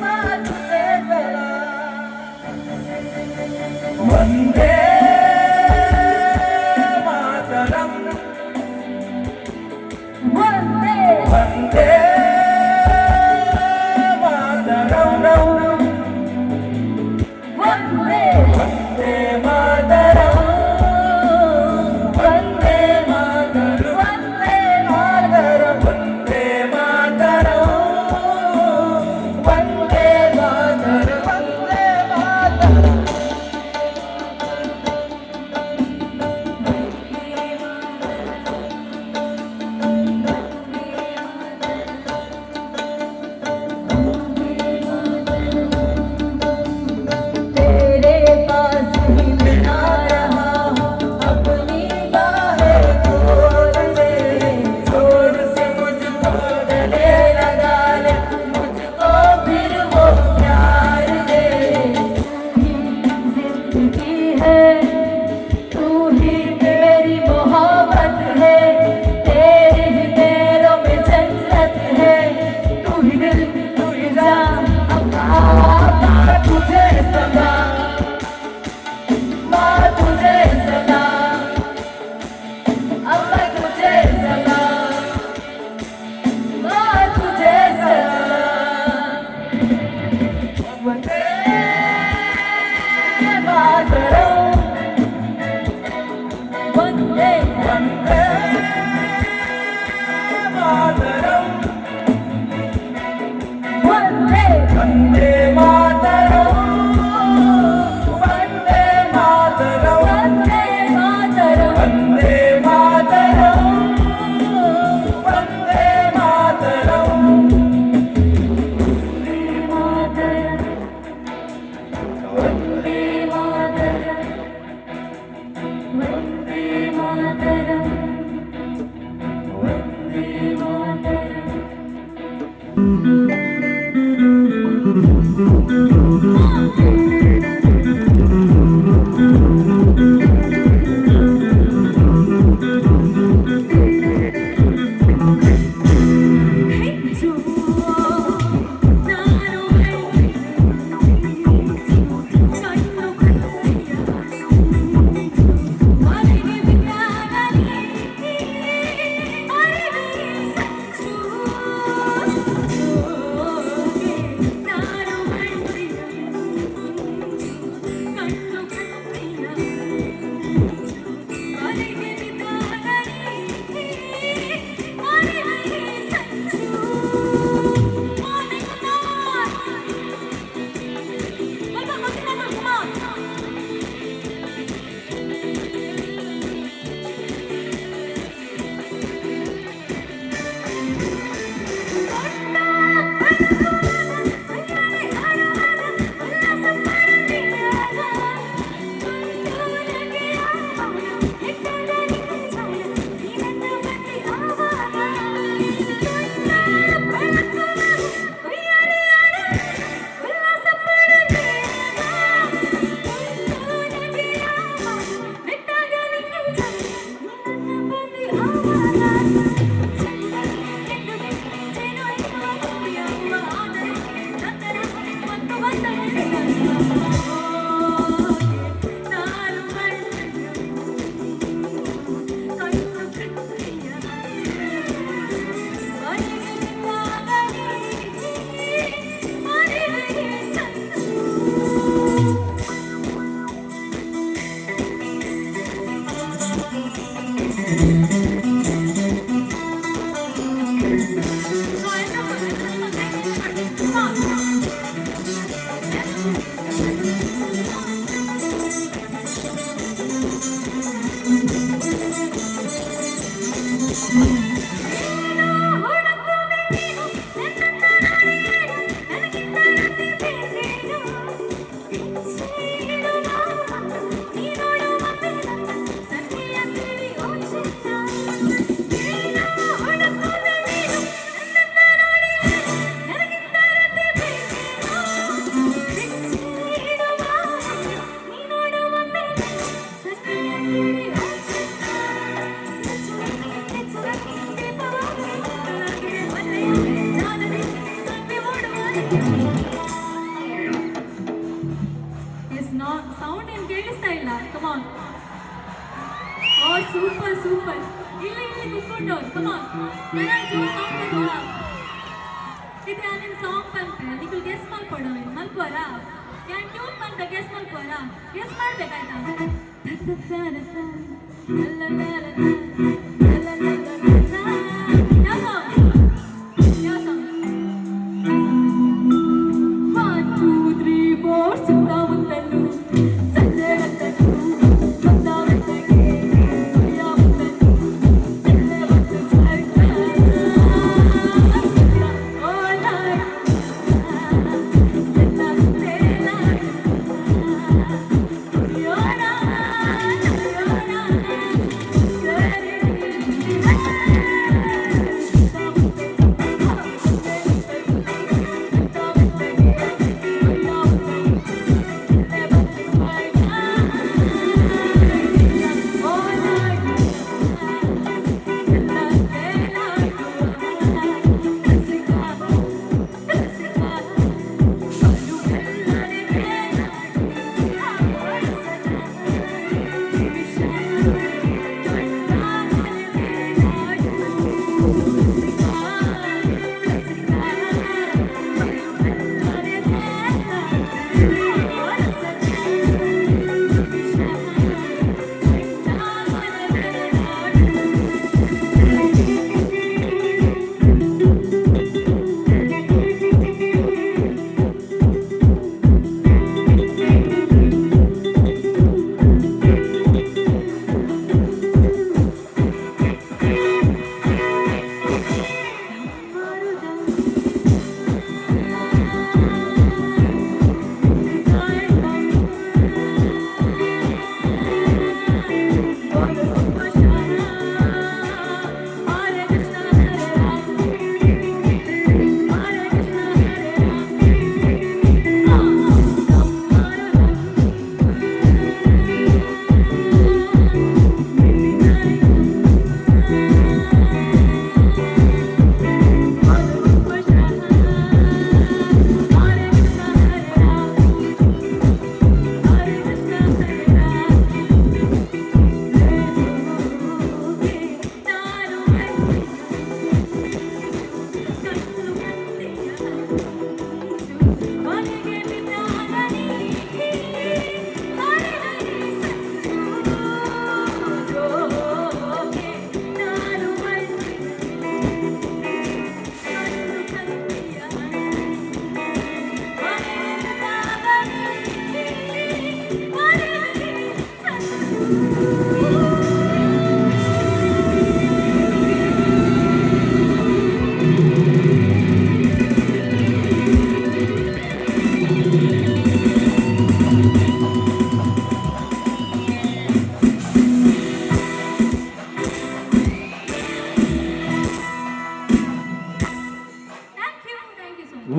माँ तुझे सलाम वंदे मातरम वंदे वंदे मातरम वंदे वंदे मातरम वंदे मातरम वंदे मातरम वंदे मातरम वंदे मातरम वंदे मातरम तेरे पास ही मैं आ रहा हूँ अपनी बाहें खोल दे जोर से मुझको गले लगा ले मुझको फिर वो प्यार दे जिंदगी है तू ही मेरी मोहब्बत है तेरे ही पैरों में जन्नत है तू ही दिल तू ही जान अब्बा तुझे सदा माँ तुझे सदा अब्बा तुझे सदा माँ तुझे सदा वंदे मातरम वंदे वंदे मातरम वंदे वंदे मातरम वंदे मातरम वंदे मातरम वंदे मातरम वंदे मातरम वंदे मातरम वंदे मातरम वंदे मातरम ಎಸ್ ಸೌಂಡ್ ಏನು ಕೇಳಿಸ್ತಾ ಇಲ್ಲ ಕಮಾನ್ ಓ ಸೂಪರ್ ಸೂಪರ್ ಇಲ್ಲಿ ಕುತ್ಕೊಂಡು ಕಮಾನ್ ನಾನು ಜೋರ್ ಸೌಂಡ್ ಕೊಡೋಣ ಇದು ಯಾನಿನ್ ಸಾಂಗ್ ಬಂತೆ ನೀವು ಗೆಸ್ ಮಾಡ್ಕೊಡೋ ಮಲ್ಕೋರಾ ಯಾನ್ ಟ್ಯೂನ್ ಬಂತ ಗೆಸ್ ಮಾಡ್ಕೋರಾ ಗೆಸ್ ಮಾಡ್ಬೇಕಾಯ್ತಾ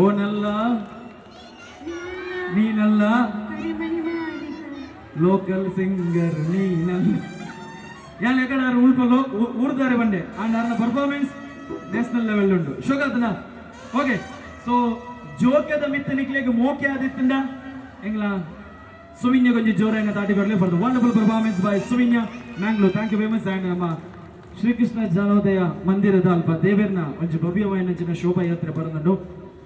ಓನಲ್ಲ ನೀನಲ್ಲ ಲೋಕಲ್ ಸಿಂಗರ್ ನೀನಲ್ಲ ഞാൻ എക്കടാറ് ഉൾപ്പല്ലോ ഊർക്കാരെ പണ്ടേ ആണ്ടാറിന്റെ പെർഫോമൻസ് നാഷണൽ ലെവലിലുണ്ട് ഷോകാത്തന ഓക്കെ സോ ಜೋಕ್ಯದ ಮಿತ್ತನಿಕ್ಲೆಗೆ ಮೋಕೆ ಆದಿತ್ತಂಡ ಎಂಗ್ಲ ಸುವಿನ್ಯ ಕೊಂಚ ಜೋರಂಗ ತಾಟಿ ಬರಲಿ for the wonderful performance by Suvinya Mangalore thank you very much and ನಮ್ಮ ಶ್ರೀಕೃಷ್ಣ ಜ್ಞಾನೋದಯ ಮಂದಿರದ ಅಲ್ಪ ದೇವೇರ್ನ ಒಂಜಿ ಭವ್ಯವಾಯಿನ ಶೋಭಾಯಾತ್ರೆ ಬರೋದು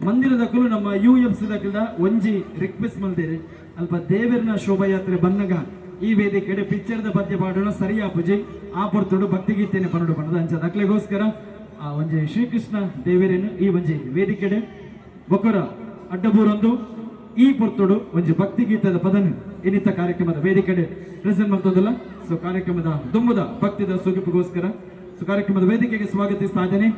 ಮಂದಿರದಕ್ಕೂ ನಮ್ಮ UFC ದಕ್ಕಲ್ದ ಒಂಜಿ ರಿಕ್ವೆಸ್ಟ್ ಮಲ್ದೇರಿ ಅಲ್ಪ ದೇವೇರ್ನ ಶೋಭಾಯಾತ್ರೆ ಬನ್ನಗ ಈ ವೇದಿಕೆಡೆ ಪಿಕ್ಚರ್ದ ಪದ್ಯ ಪಾಡೋಣ ಸರಿಯಾ ಪೂಜೆ ಆ ಪೊರ್ತುಡು ಭಕ್ತಿಗೀತೆನೆ ಪನ್ನಡು ಬಣ್ಣದ ಅಂಚ ದಕ್ಲೆಗೋಸ್ಕರ ಆ ಒಂಜಿ ಶ್ರೀಕೃಷ್ಣ ದೇವೇರೇನು ಈ ಒಂಜಿ ವೇದಿಕೆಡೆ ಬೊಕ್ಕರ ಅಡ್ಡಬೂರೊಂದು ಈ ಪೊರ್ತುಡು ಒಂಜಿ ಭಕ್ತಿಗೀತದ ಪದನು ಇನ್ನಿತ ಕಾರ್ಯಕ್ರಮದ ವೇದಿಕೆಡೆ ಪ್ರೆಸೆಂಟ್ ಮಾಡ್ತದಲ್ಲ ಸೊ ಕಾರ್ಯಕ್ರಮದ ದುಂಬುದ ಭಕ್ತಿದ ಸುಗಿಪಿಗೋಸ್ಕರ ಸೊ ಕಾರ್ಯಕ್ರಮದ ವೇದಿಕೆಗೆ ಸ್ವಾಗತಿಸ್ತಾ ಇದ್ದೇನೆ.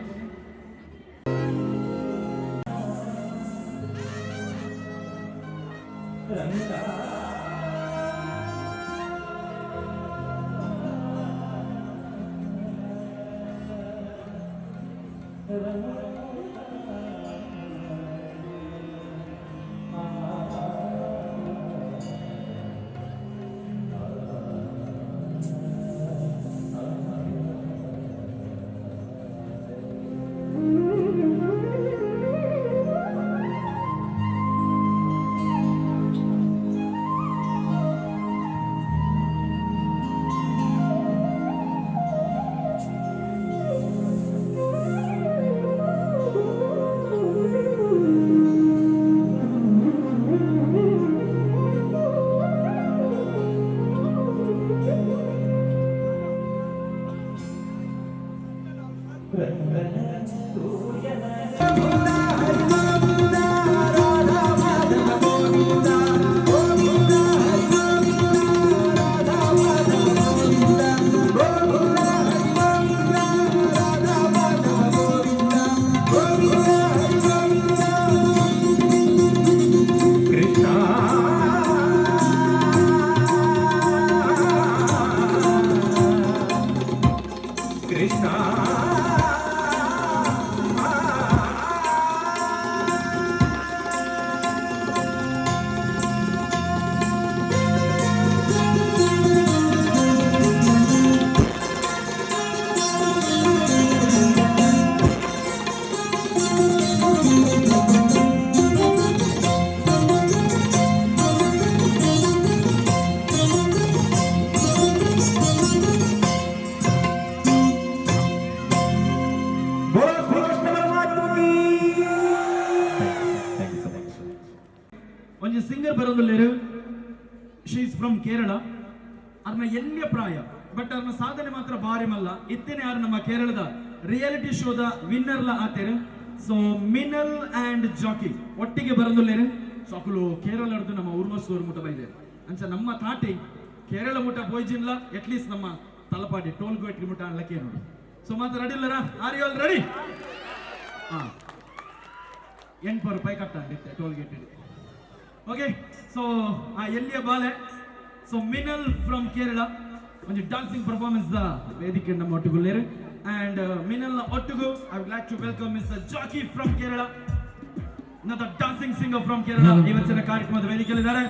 ಒಂಜಿ ಸಿಂಗರ್ ಬರೋದಿಲ್ಲೇರು ಶಿ ಇಸ್ ಫ್ರಮ್ ಕೇರಳ. ಅರ್ನ ಎಲ್ಲಿಯ ಪ್ರಾಯ ಬಟ್ ಅರ್ನ ಸಾಧನೆ ಮಾತ್ರ ಭಾರಿ ಮಲ್ಲ. ಇತ್ತೇನೆ ಯಾರು ನಮ್ಮ ಕೇರಳದ ರಿಯಾಲಿಟಿ ಶೋದ ವಿನ್ನರ್ಲ ಆತೇರು. ಸೊ ಮಿನಲ್ ಅಂಡ್ ಜಾಕಿ ಒಟ್ಟಿಗೆ ಬರೋದಿಲ್ಲೇರು. ಸಾಕುಲು ಕೇರಳ ಹಿಡಿದು ನಮ್ಮ ಉರ್ಮಸ್ತೂರು ಮುಟ ಬೈದೆ ಅಂಚ ನಮ್ಮ ತಾಟಿ ಕೇರಳ ಮುಟ ಪೋಯ್ಜಿನ್ಲ ಅಟ್ಲೀಸ್ಟ್ ನಮ್ಮ ತಲಪಾಟಿ ಟೋಲ್ ಗೇಟ್ ಮುಟ ಅನ್ಲಕ್ಕೆ ನೋಡು. ಸೊ ಮಾತ್ರ ರೆಡಿ ಇಲ್ಲರ? Are you all ready? ಹಾ, 800 ರೂಪಾಯಿ ಕಟ್ಟ ಟೋಲ್ ಗೇಟ್ ಹಿಡಿ. ಓಕೆ, ಸೊ ಆ ಎಲ್ಲಿಯ ಬಾಲೆ. ಸೊ ಮಿನಲ್ ಫ್ರಮ್ ಕೇರಳ ಒಂದು ಡಾನ್ಸಿಂಗ್ ಪರ್ಫಾರ್ಮೆನ್ಸ್ ದ ವೇದಿಕೆ ನಮ್ಮ ಒಟ್ಟಿಗುಲ್ಲೇರು. ಅಂಡ್ ಮಿನಲ್ ಒಟ್ಟಿಗೂ I would like to welcome mister Jackie from Kerala, another dancing singer from Kerala. ಇವತ್ತಿನ ಕಾರ್ಯಕ್ರಮದ ವೇದಿಕೆಯಲ್ಲಿದ್ದಾರೆ.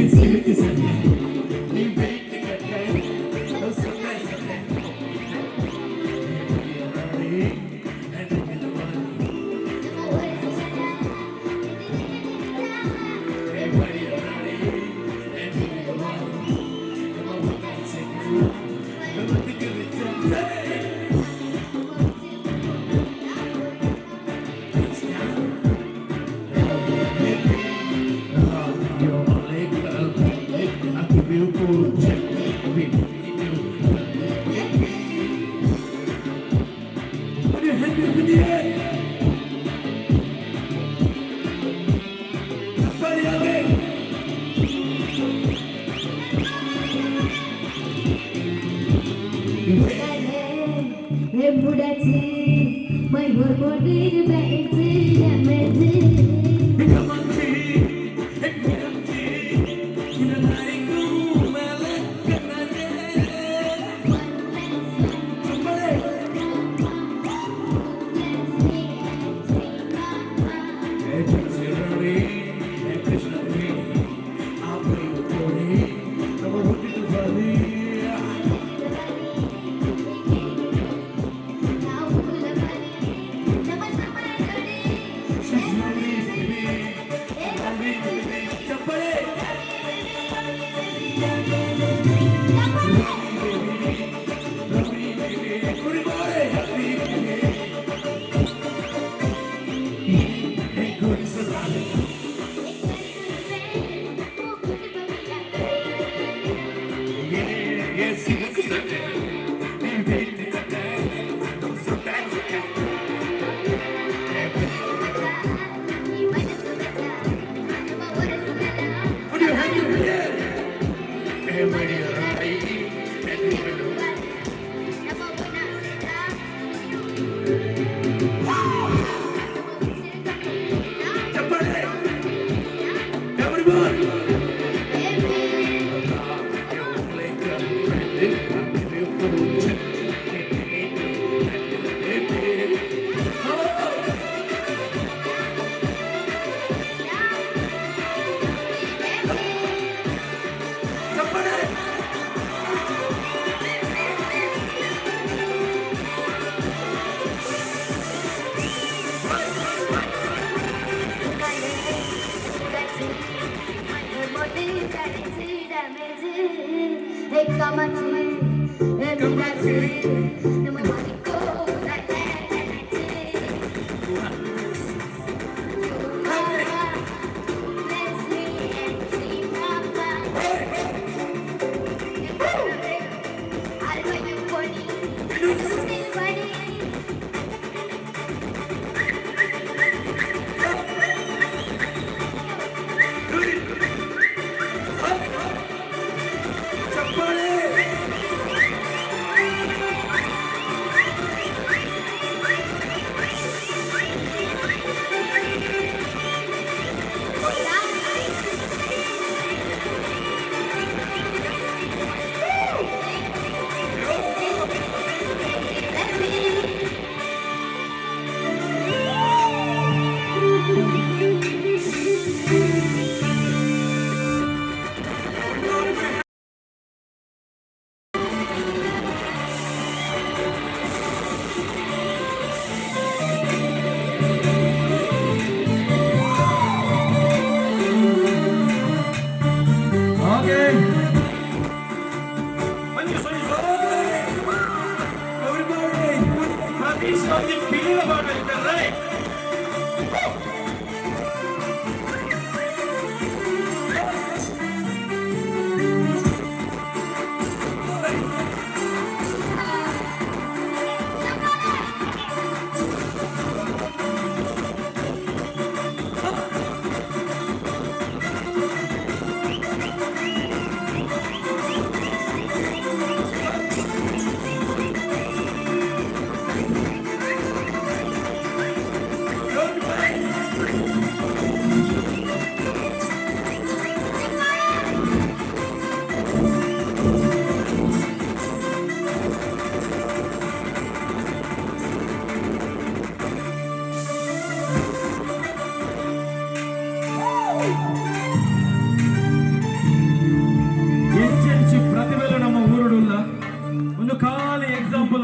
It's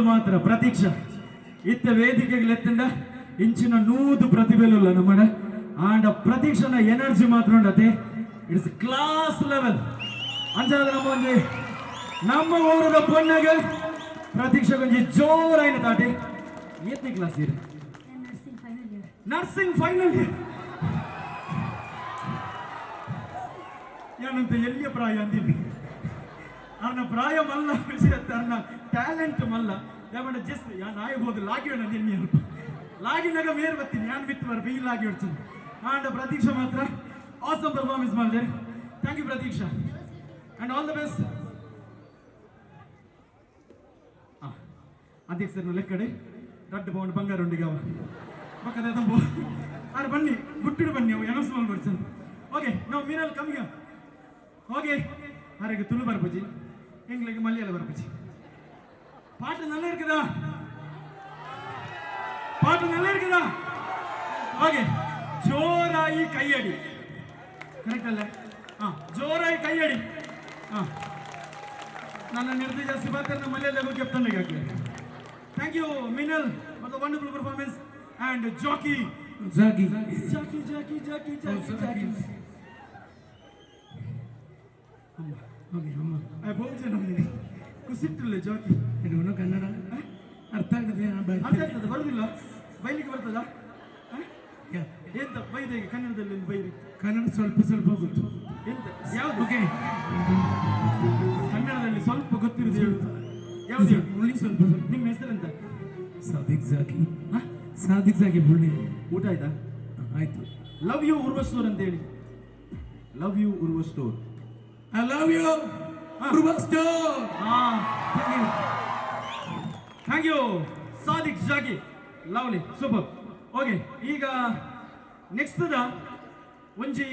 ಮಾತ್ರ ಪ್ರತೀಕ್ಷ ಇತ್ತ ವೇದಿಕೆಗೆ ಎತ್ತಂಡ ಇಂಚಿನ ನೂದು ಪ್ರತಿಭೆಲ್ಲ ನಮ್ಮಡ ಆಂಡ ಪ್ರತೀಕ್ಷನ ಎನರ್ಜಿ ಮಾತ್ರ ಉಂಡತೆ ಇಟ್ಸ್ ಕ್ಲಾಸ್ ಲೆವೆಲ್ ಅಂಚಾದ ನಮ್ಮ ಊರದ ಪೊಣ್ಣಗ ಪ್ರತೀಕ್ಷ ಕೊಂಚ ಜೋರಾಯಿನ ತಾಟಿ ಎತ್ತನೇ ಕ್ಲಾಸ್ ಇರು ನರ್ಸಿಂಗ್ ಫೈನಲ್ ಇಯರ್ ಯಾನಂತ ಎಲ್ಲಿಯ ಪ್ರಾಯ ಅಂದಿನಿ ಅವನ ಪ್ರಾಯ ಮಲ್ಲ ತನ್ನ ಟ್ಯಾಲೆಂಟ್ ಮಲ್ಲ ಯಾವನ ಜಸ್ಟ್ ಯಾನ್ ಆಯಬಹುದು ಲಾಗಿಯೋಣ ನಿನ್ನೆ ಅಲ್ಪ ಲಾಗಿನಾಗ ಮೇರ್ ಬರ್ತೀನಿ ಯಾನ್ ಬಿತ್ತು ಬರ್ ಬೀಲ್ ಲಾಗಿ ಹೊಡ್ತೀನಿ ಆಂಡ ಪ್ರತೀಕ್ಷ ಮಾತ್ರ ಆಸಮ್ ಪರ್ಫಾರ್ಮೆನ್ಸ್ ಮಾಡಿದೆ thank you Prateeksha and all the best. ಅಧ್ಯಕ್ಷರನ್ನ ಲೆಕ್ಕಡೆ ದೊಡ್ಡ ಪೌಂಡ್ ಬಂಗಾರ ಉಂಡಿಗೆ ಅವ ಪಕ್ಕದ ತಂಬು ಆರು ಬನ್ನಿ ಗುಟ್ಟಿಡು ಬನ್ನಿ ಅವು ಎನಸ್ಮಾಲ್ ಬರ್ತಾನೆ. ಓಕೆ ನಾವು ಮೀನಲ್ಲಿ ಕಮ್ಮಿಗ ಓಕೆ ಆರಿಗೆ ತುಳು ಬರ್ಪಜಿ ಎಂಗ್ಲಿಗೆ ಮಲಯಾಳ ಬರ್ಪಜಿ. ಪಾಠ ನಲ್ಲ இருக்குதா? பாட்டு நல்லா இருக்குதா? ஓகே ஜோராயி கையடி ಕರೆಕ್ಟ್ ಅಲ್ಲ? ಜೋರಾಗಿ ಕೈಯಡಿ. ನನ್ನ ನಿರ್ದೇಶ ಶಿವಾಕರ್ನ ಮಲೆಯಾಳ ಕೆಪ್ಟನ್ಗೆ ಹಾಕಿ. Thank you Minal for the wonderful performance and Jackie Jackie Jackie Jackie Jackie Jackie ಬಹುಜನ ಕುಸಿಟ್ಟಿಲ್ಲ ಜಾಕಿ ಇದು ಕನ್ನಡ ಅರ್ಥ ಆಗ್ತದೆ. ಅರ್ಥ ಆಗ್ತದೆ ಬರೋದಿಲ್ಲ ಬೈಲಿಕ್ಕೆ ಬರ್ತದ? ಎಂತ ಬೈದೆ ಕನ್ನಡದಲ್ಲಿ ಬೈರಿ? ಕನ್ನಡ ಸ್ವಲ್ಪ ಸ್ವಲ್ಪ ಗೊತ್ತು. ಎಂತ ಯಾವುದು ಕನ್ನಡದಲ್ಲಿ ಸ್ವಲ್ಪ ಗೊತ್ತಿರೋದು ಹೇಳು. ಯಾವುದು ಹುಳಿ ಸ್ವಲ್ಪ ಸ್ವಲ್ಪ. ನಿಮ್ಮ ಹೆಸರೆಂತ? ಸಾದಿಕ್ ಜಾಕಿ. ಸಾದಿಕ್ ಜಾಕಿ ಹುಳಿ. ಊಟ ಆಯ್ತಾ? ಆಯ್ತು. ಲವ್ ಯು ಉರ್ವ ಸ್ಟೋರ್ ಅಂತ ಹೇಳಿ. Love you Urwa store. I love you Urwa store. Thank you Sadiq Jackie. Lovely super. Okay ಈಗ ನೆಕ್ಸ್ಟ್ ಒಂಜಿ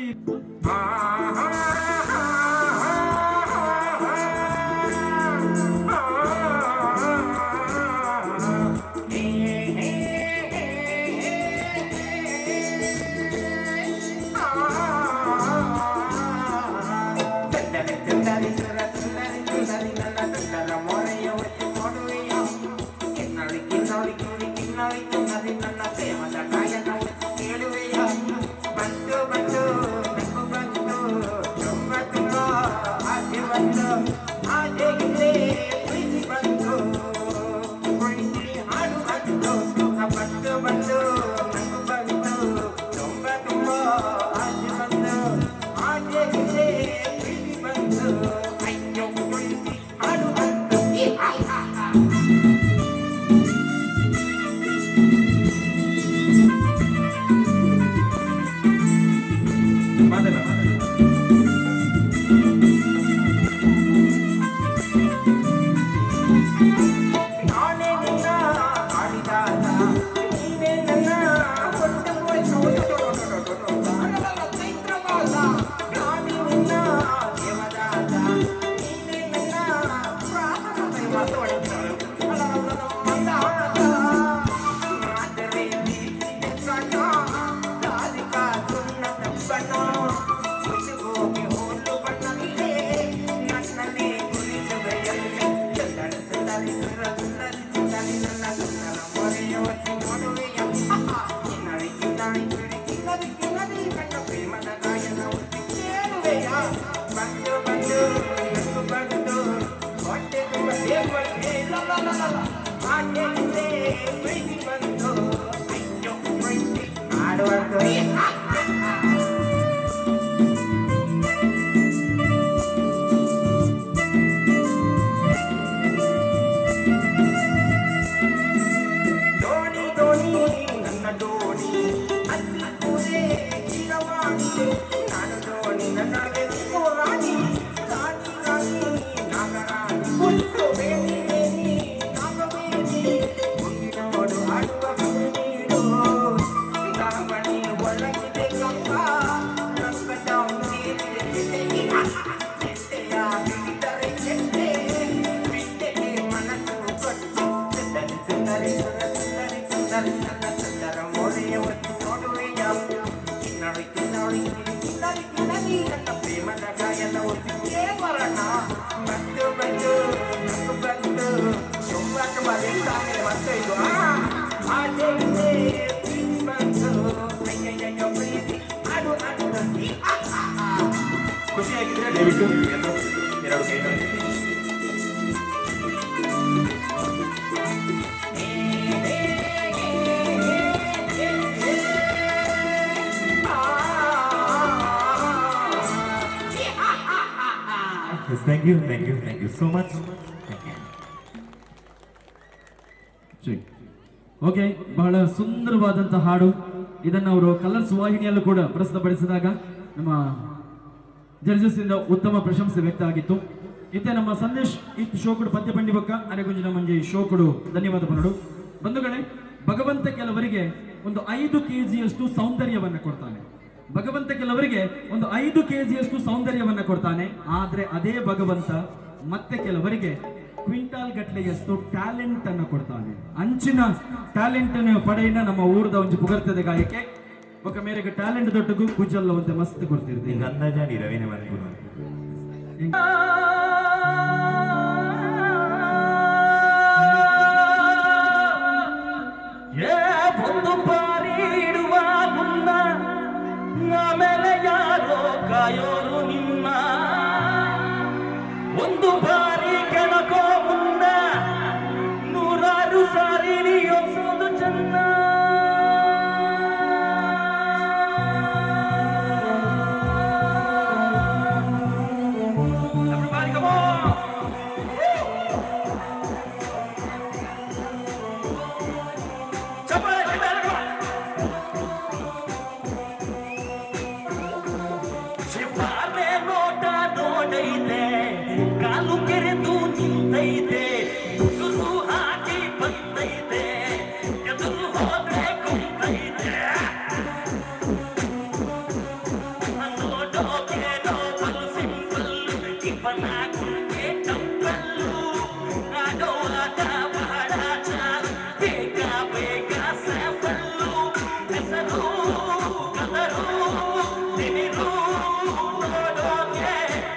ಖುಷಿಯಾಗಿದ್ರೆ ದಯವಿಟ್ಟು ಎರಡು ಕೈ Thank you so much. Okay, ಬಹಳ ಸುಂದರವಾದಂತಹ ಹಾಡು. ಇದನ್ನು ಅವರು ಕಲರ್ಸ್ ವಾಹಿನಿಯಲ್ಲೂ ಕೂಡ ಪ್ರಸ್ತುತಪಡಿಸಿದಾಗ ನಮ್ಮ ಜಡ್ಜಸ್ ಇಂದ ಉತ್ತಮ ಪ್ರಶಂಸೆ ವ್ಯಕ್ತ ಆಗಿತ್ತು. ಇತ್ತೆ ನಮ್ಮ ಸಂದೇಶ್ ಇತ್ತು ಶೋಕುಡು ಪದ್ಯ ಪಂಡಿ ಬಕ್ಕ ಅರೆಗುಂಜಿನ ಮಂಜೆ ಶೋಕುಡು ಧನ್ಯವಾದ ಪನಡು. ಬಂಧುಗಳೇ, ಭಗವಂತ ಕೆಲವರಿಗೆ ಒಂದು 5 kgಯಷ್ಟು ಸೌಂದರ್ಯವನ್ನ ಕೊಡ್ತಾನೆ. ಭಗವಂತ ಕೆಲವರಿಗೆ ಒಂದು 5 kgಯಷ್ಟು ಸೌಂದರ್ಯವನ್ನ ಕೊಡ್ತಾನೆ. ಆದ್ರೆ ಅದೇ ಭಗವಂತ ಮತ್ತೆ ಕೆಲವರಿಗೆ ಕ್ವಿಂಟಾಲ್ ಗಟ್ಲೆಯಷ್ಟು ಟ್ಯಾಲೆಂಟ್ ಅನ್ನು ಕೊಡ್ತಾನೆ. ಅಂಚಿನ ಟ್ಯಾಲೆಂಟ್ ಪಡೆಯಿನ ನಮ್ಮ ಊರದ ಒಂದು ಪುಗರ್ತದೆ ಗಾಯಕ್ಕೆ ఒక మేరకు టాలెంట్ దొట్టుకు కూర్చోల్లో ఉంటే మస్తు కొడుతుంది. ಹಿಂಗೆ ಅಂದಾಜಾನಿ ರವಿನೇ ಮಾಡ್ಬೋದು. ಒಂದು ಬಾರಿ ಇಡುವ ಮುನ್ನ ಆಮೇಲೆ ಯಾರೋ ಕಾಯೋರು ನಿನ್ನ, ಒಂದು ಬಾರಿ ಕೆಣಕೋ ಮುನ್ನ 100 ಸಾರಿ ಯೋಸೋದು ಚೆನ್ನ. ಕಾಲು ಕೆರೆದು ನಿಂತೈತೆ, ಉಸುರು ಹಾಕಿ ಬಂದೈತೆ, ಎದುರು ಹೋದ್ರೆ ಕುಂತೈತೆ. ನೋಡೋಕೇನೋ ಬಲು ಸಿಂಪಲ್, ಇವನ ಕುಂಕೆ ಟಂಪಲ್ಲು. ಆಡೋ ಆಟ ಬಹಳ ಚಾಲು, ಬೇಗ ಬೇಗ ಸ್ಯಾಂಪಲ್ಲು. ಹೆಸರು ಕದರು ತಿಮಿರು, ನೋಡೋಕೆ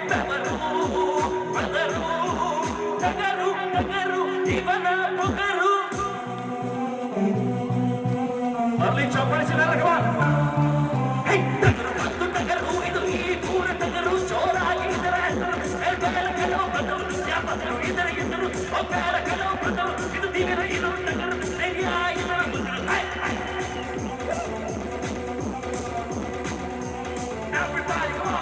ಬೆವರು ಬದರು. ಟಗರು ಟಗರು ಇವನ ಪೊಗರು. ಬರ್ಲಿ ಚೌಪಾಡಿಸಿದ ಟಗರು ಮತ್ತು ಟಗರು, ಇದು ಈ ಪೂರ ಟಗರು. ಜೋರಾಗಿ ಇದರ ಹೆಸರು ಬೇಡ ಕೆಲವು ಬದಲು, ಯಾಪದರು ಇದರ ಹೆಸರು ಬೇಡ ಕೆಲವು ಬದಲು. ಇದು ದಿಗರ ಇದು ಟಗರು, ಧೈರ್ಯ ಇದರ ಮುದ್ರು. Everybody come on.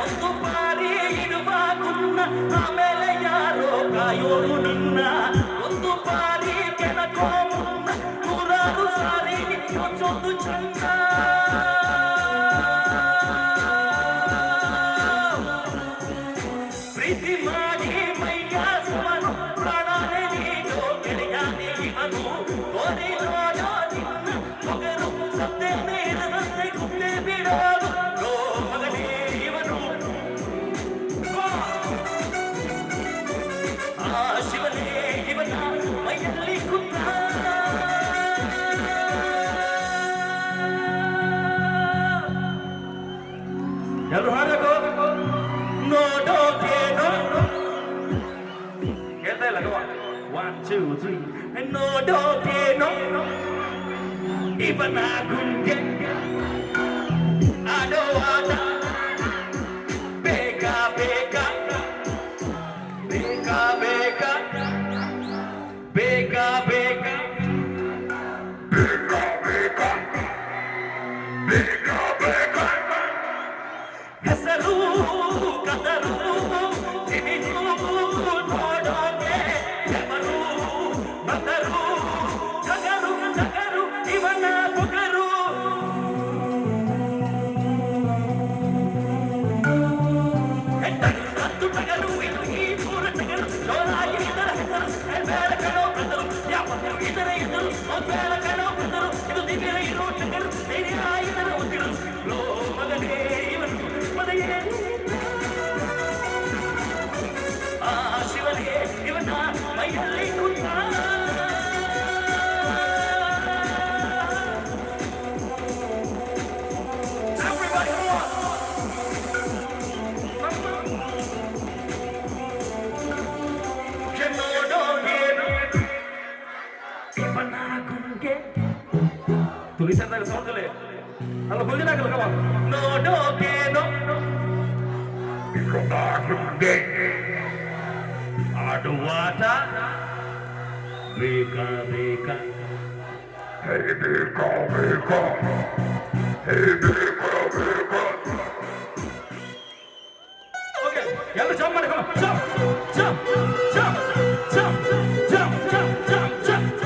ಒಂದು ಬಾರಿ ಇಡುವ ಮುನ್ನ ಆಮೇಲೆ ಯಾರೋ ಕಾಯೋರು ನಿನ್ನ, ಒಂದು ಬಾರಿ ಕೆಣಕೋ ಮುನ್ನ 100 ಸಾರಿ ಯೋಚೋದು ಚಂದ. ಪ್ರೀತಿ ಮಾಡಿ ಮೈಯ ಸುಮನು, ಪ್ರಾಣನೇ ನೀಡೋ ಗೆಳೆಯಾನೆ ಇವನು. ಓದಿ ನೋಡೋ ನಿನ್ನ ಮೊಗರು, ಸತ್ತೇ ಮೇಲದಂತೆ ಕುಂದೆ ಬಿಡೋದು. ಮಗನೇ ಇವನು, ಆ ಶಿವನೇ ಇವನ ಮೈಯಲ್ಲಿ ಕುಂತ. ಎಲ್ಲರೂ ಹಾಡಬೇಕು. ನೋಡೋಕೇನೋ ಹೇಳ್ತಾ ಇಲ್ಲ. 1 2 3. ನೋಡೋಕೇನೋ ಇವನ ಗುಂಗೆ, ಆಡೋ ಆಟ ಬೇಗ ಬೇಗ ಬೇಗ ಬೇಗ ಬೇಗ ಬೇಗ ಬೇಗ ಬೇಗ ಹೆಸರು ಕದರು ತಿಮಿರು, ನೋಡೋಕೆ ಬೆವರು ಬದರು. ಟಗರು ಟಗರು ಇವನ ಪೊಗರು. ಹತ್ತು ಟಗರು ಇದು ಈ ಪೂರ ಟಗರು. ಜೋರಾಗಿ ಇದರ ಹೆಸರು ಬೇಡ ಕಣೋ ಬದರು, ಯಾಪದರು ಇದರ ಹೆಸರು ಬೇಡ ಕಣೋ ಬದರು. ಇದು ದಿವ್ಯ ಇರೋ ಟಗರು, ಧೈರ್ಯ ಇದರ ಉಸಿರು. ಲೋ ಮಗನೇ ಇವನು ಮನೆಯೇ, ಆ ಶಿವನೇ ಇವನ ಮೈಯಲ್ಲಿ ಕುಂತ. ತುಳಿಸಂದಾಗ ಸೌಂದಲೆ ಅಲ್ಲ ಹೊಂದಿನಾಗಲ್ಲ ಕವ. ನೋಡೋಕೇನೋ ಆಡುವಾಟ ಬೇಕ ಬೇಕ ಬೇಕ ಬೇಕ ಬೇಕ ಬೇಕ. ಓಕೆ ಎಲ್ಲ ಜಂಪ್ ಮಾಡಿ jump jump jump jump jump jump jump jump.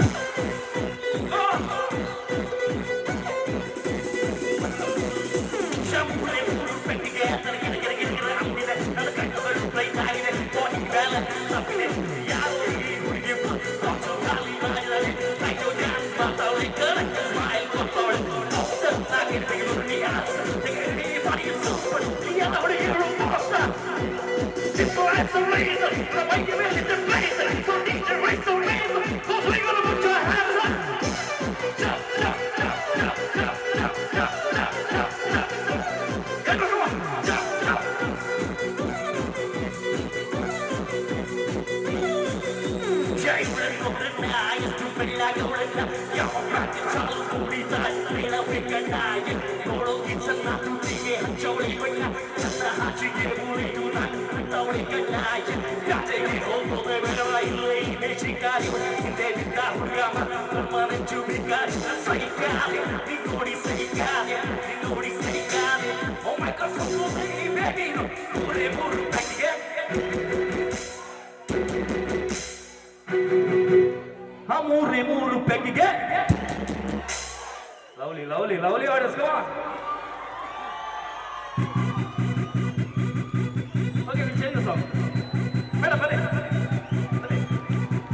ಮೂರು ಪೆಟ್ಟಿಗೆ lovely lovely lovely orders come on okay we change the song madam ಬನ್ನಿ ಬನ್ನಿ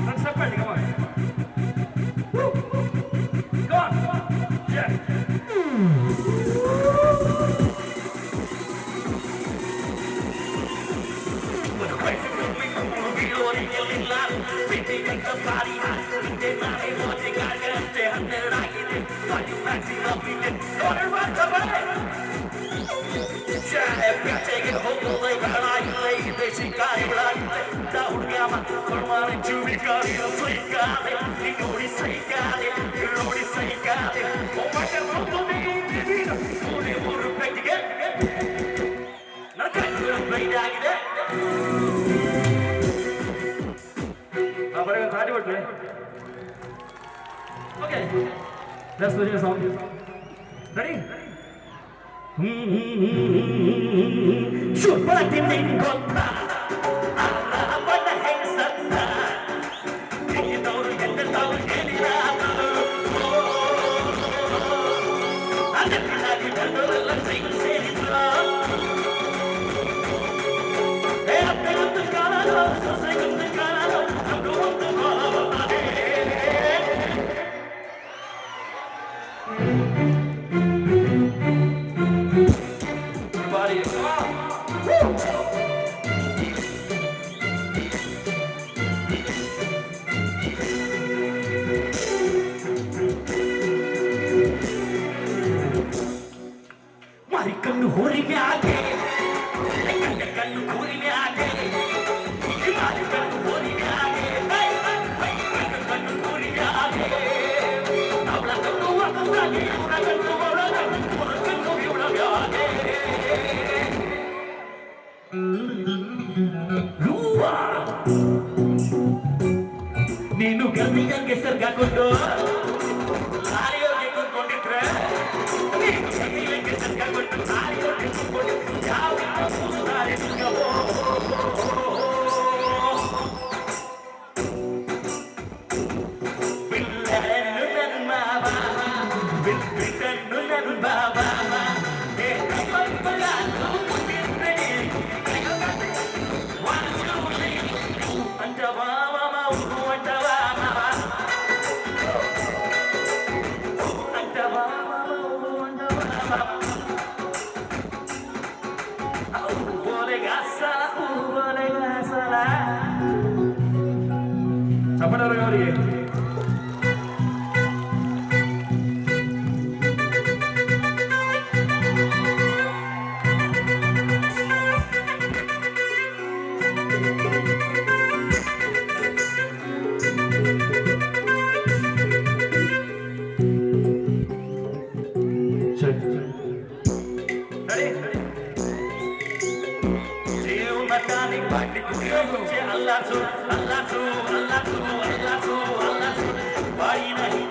ನಾನು ಸ್ಟೆಪ್ ಮಾಡಿ come on come on yeah Okay, let's do this song. Ready? Sure, but I didn't go proud. I'm gonna hang sometimes. You know, get the dog, get it out. I never had you ever let me say it wrong. Hey, I'm going to Canada, so say I'm to Canada. I'm going to Canada. Everybody, come on! Woo! Marikannu horige aage, kannu horige aage, marikannu horige aage, kannu horige aage. Avla kannu vakasage, kannu ನೀನು ಗರ್ಭಿಣಿಗೆ ಸರ್ಗಾಕೊಂಡು ಲಾರಿಯೋಗೆ ಕೂತ್ಕೊಂಡಿದ್ರೆ ನೀನು ಗರ್ಭಿಣಿಗೆ ಸರ್ಗಾಕೊಂಡು ಲಾರಿಯೋಗೆ ಕೂತ್ಕೊಂಡಿದ್ರೆ ಯಾವ ಕೂಸುತ್ತಾರೆ ನಿಂಗವೋ ಬಿಲ್ಲನ್ನು ನನ್ನ ಮಾವ ಬಿಲ್ಲನ್ನು ನನ್ನ ಬಾಬಾ ಅವರಿಗೆ Body like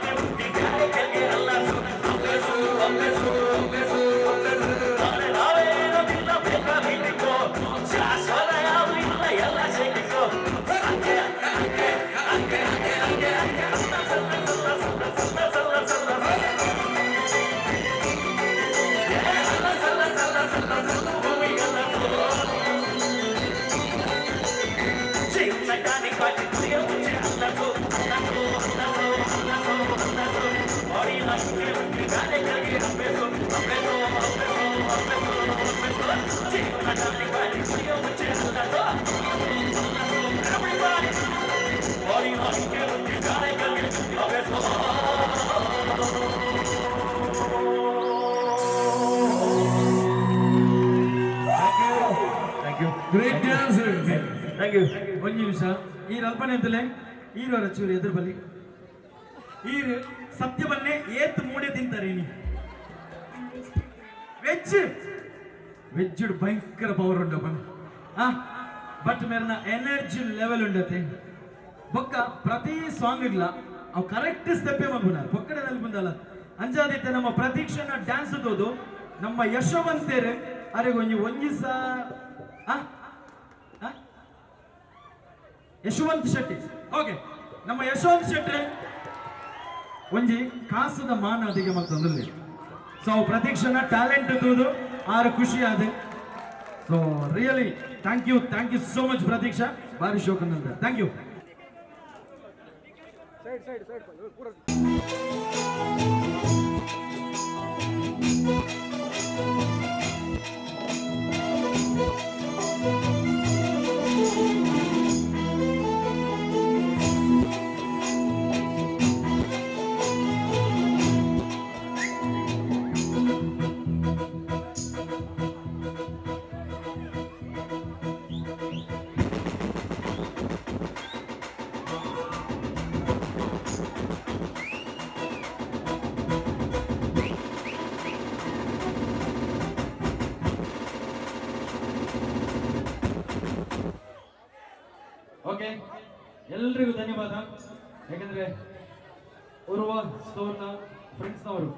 ಥ್ಯಾಂಕ್ ಯು. ಒಂದು ನಿಮಿಷ ಈ ಅಲ್ಪನೆ ಅಂತಲೇ ಈರೋರ ಚೂರು ಎದುರು ಬಲ್ಲಿ ಈರು ಸತ್ಯವನ್ನೇ ಏತ್ ಮೂಡೆ ತಿಂತಾರೆ ನೀ ವೆಜ್ ಭಯಂಕರ ಪವರ್ ಉಂಟಪ್ಪ ಬಟ್ ಮೇರನ ಎನರ್ಜಿ ಲೆವೆಲ್ ಉಂಡತೆ ಬೊಕ್ಕ ಪ್ರತಿ ಸಾಂಗ್ ಇಗ್ಲ ಅವು ಕರೆಕ್ಟ್ ಸ್ಟೆಪ್ಪೇ ಮಗುನ ಬೊಕ್ಕಡದಲ್ಲಿ ಬಂದಲ್ಲ ಅಂಜಾದಿತ್ತೆ ನಮ್ಮ ಪ್ರತೀಕ್ಷಣ ಡ್ಯಾನ್ಸ್ ತೋದು ನಮ್ಮ ಯಶವಂತೇರು ಅರೆಗೆ ಒಂಜಿ ಯಶವಂತ್ ಶೆಟ್ಟಿ ಓಕೆ ನಮ್ಮ ಯಶವಂತ್ ಶೆಟ್ಟಿ ಒಂಜಿ ಕಾಸದ ಮಾನ ಅದಿಗೆ ಮತ್ತೊಂದಲ್ಲಿ ಸೊ ಪ್ರತೀಕ್ಷಣ ಟ್ಯಾಲೆಂಟ್ ತೂದು ಆರು ಖುಷಿ ಆದ so really thank you so much Pratiksha ಬಾರಿ ಶೋಕನಂದ ಥ್ಯಾಂಕ್ ಯು. ಓಕೆ, ಎಲ್ರಿಗೂ ಧನ್ಯವಾದ. ಯಾಕಂದ್ರೆ ಉರ್ವ ಸ್ಟೋರ್ನ ಫ್ರೆಂಡ್ಸ್ನವರು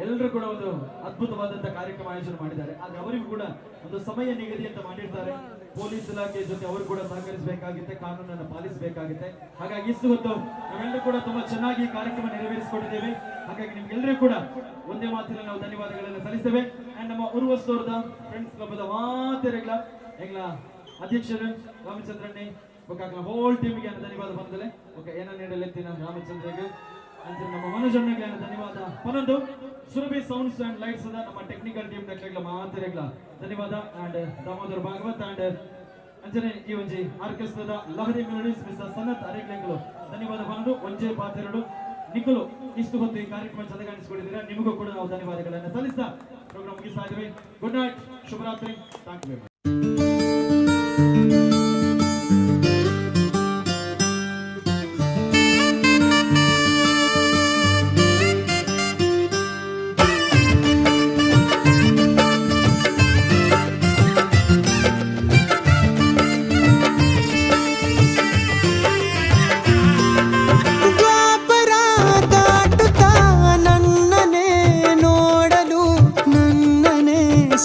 ಎಲ್ಲರೂ ಕೂಡ ಒಂದು ಅದ್ಭುತವಾದಂತಹ ಕಾರ್ಯಕ್ರಮ ಆಯೋಜನೆ ಮಾಡಿದ್ದಾರೆ. ಆದ್ರೆ ಅವರಿಗೂ ಕೂಡ ಒಂದು ಸಮಯ ನಿಗದಿ ಅಂತ ಮಾಡಿರ್ತಾರೆ. ಪೊಲೀಸ್ ಇಲಾಖೆ ಜೊತೆ ಅವರು ಕೂಡ ಸಹಕರಿಸಬೇಕಾಗುತ್ತೆ, ಕಾನೂನನ್ನು ಪಾಲಿಸಬೇಕಾಗುತ್ತೆ. ಹಾಗಾಗಿ ಇಷ್ಟು ಹೊತ್ತು ನಾವೆಲ್ಲರೂ ಕೂಡ ತುಂಬಾ ಚೆನ್ನಾಗಿ ಕಾರ್ಯಕ್ರಮ ನೆರವೇರಿಸಿಕೊಂಡಿದ್ದೇವೆ. ಹಾಗಾಗಿ ನಿಮ್ಗೆಲ್ಲರೂ ಕೂಡ ಒಂದೇ ಮಾತಿನಲ್ಲಿ ನಾವು ಧನ್ಯವಾದಗಳನ್ನು ಸಲ್ಲಿಸ್ತೇವೆ. ಅಂಡ್ ನಮ್ಮ ಉರ್ವ ಸ್ಟೋರ್ದ ಫ್ರೆಂಡ್ಸ್ ಕ್ಲಬ್ದ ಮಾತೆರೆಗ್ಲ ಎಂಗ್ಲ ಅಧ್ಯಕ್ಷರು ರಾಮಚಂದ್ರಣ್ಣೆ ಬೊಕ್ಕಾಗ್ಲ ಹೋಲ್ ಟೀಮ್ಗೆ ಧನ್ಯವಾದ ಬಂದಲೆ. ಓಕೆ, ಏನನ್ನ ನೀಡಲೆತ್ತಿನ ರಾಮಚಂದ್ರಗೆ ಅಂದ್ರೆ ನಮ್ಮ ಮನೋಜಣ್ಣಗೆ ಧನ್ಯವಾದ. ಪನ್ನೊಂದು ಸುರಭಿ ಸೌಂಡ್ಸ್ ಅಂಡ್ ಲೈಟ್ಸ್ ನಮ್ಮ ಟೆಕ್ನಿಕಲ್ ಟೀಮ್ ನಕ್ಲೆಗ್ಲ ಮಾತೆರೆಗ್ಲ ಧನ್ಯವಾದ. ಅಂಡ್ ದಾಮೋದರ್ ಭಾಗವತ್ ಅಂಡ್ ಅಂಜನೆ ಈ ಒಂಜಿ ಆರ್ಕೆಸ್ಟ್ರಾದ ಲಹರಿ ಮೆಲೋಡೀಸ್ ಮಿಸ್ಟರ್ ಸನತ್ ಅರೆಗ್ಲೆಂಗಳು ಧನ್ಯವಾದ. ಪನ್ನೊಂದು ಒಂಜೆ ಪಾತೆರಡು ನಿಖಲು ಇಷ್ಟು ಹೊತ್ತು ಈ ಕಾರ್ಯಕ್ರಮ ಚಂದಗಾಣಿಸಿಕೊಂಡಿದ್ದೀರಾ. ನಿಮಗೂ ಕೂಡ ನಾವು ಧನ್ಯವಾದಗಳನ್ನು ಸಲ್ಲಿಸ್ತಾ ಪ್ರೋಗ್ರಾಮ್ ಮುಗಿಸ್ತಾ ಇದ್ದೇವೆ. ಗುಡ್ ನೈಟ್, ಶುಭರಾತ್ರಿ, ಥ್ಯಾಂಕ್ ಯು.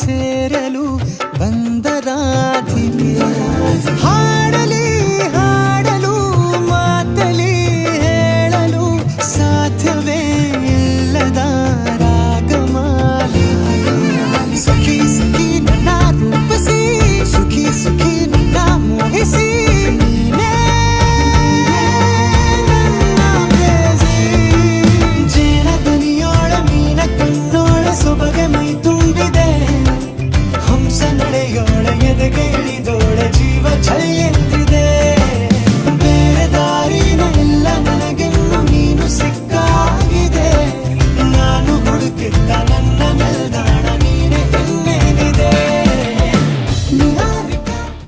ಸೇರಲು ಬಂದರಾಧಿಕೆ ಹಾಡಲಿ ಹಾಡಲು ಮಾತಲಿ ಹೇಳಲು ಸಾಧ್ಯವೇ ಇಲ್ಲದ ರಾಗಮಾಲಿ. ಸಖಿ ಸಖಿ ನನ್ನ ರೂಪಿಸಿ ಸುಖಿ ಸುಖಿ ನನ್ನ ಮೋಹಿಸಿ ಜೇನ ದನಿಯೋಳ ಮೀನ ಕಣ್ಣೋಳ ಸೊಬಗೆ ಮೈ ತುಂಬಿದೆ. ಹಂಸ ನಡೆಯೋಳ ಎದೆಗೆ ಇಳಿದ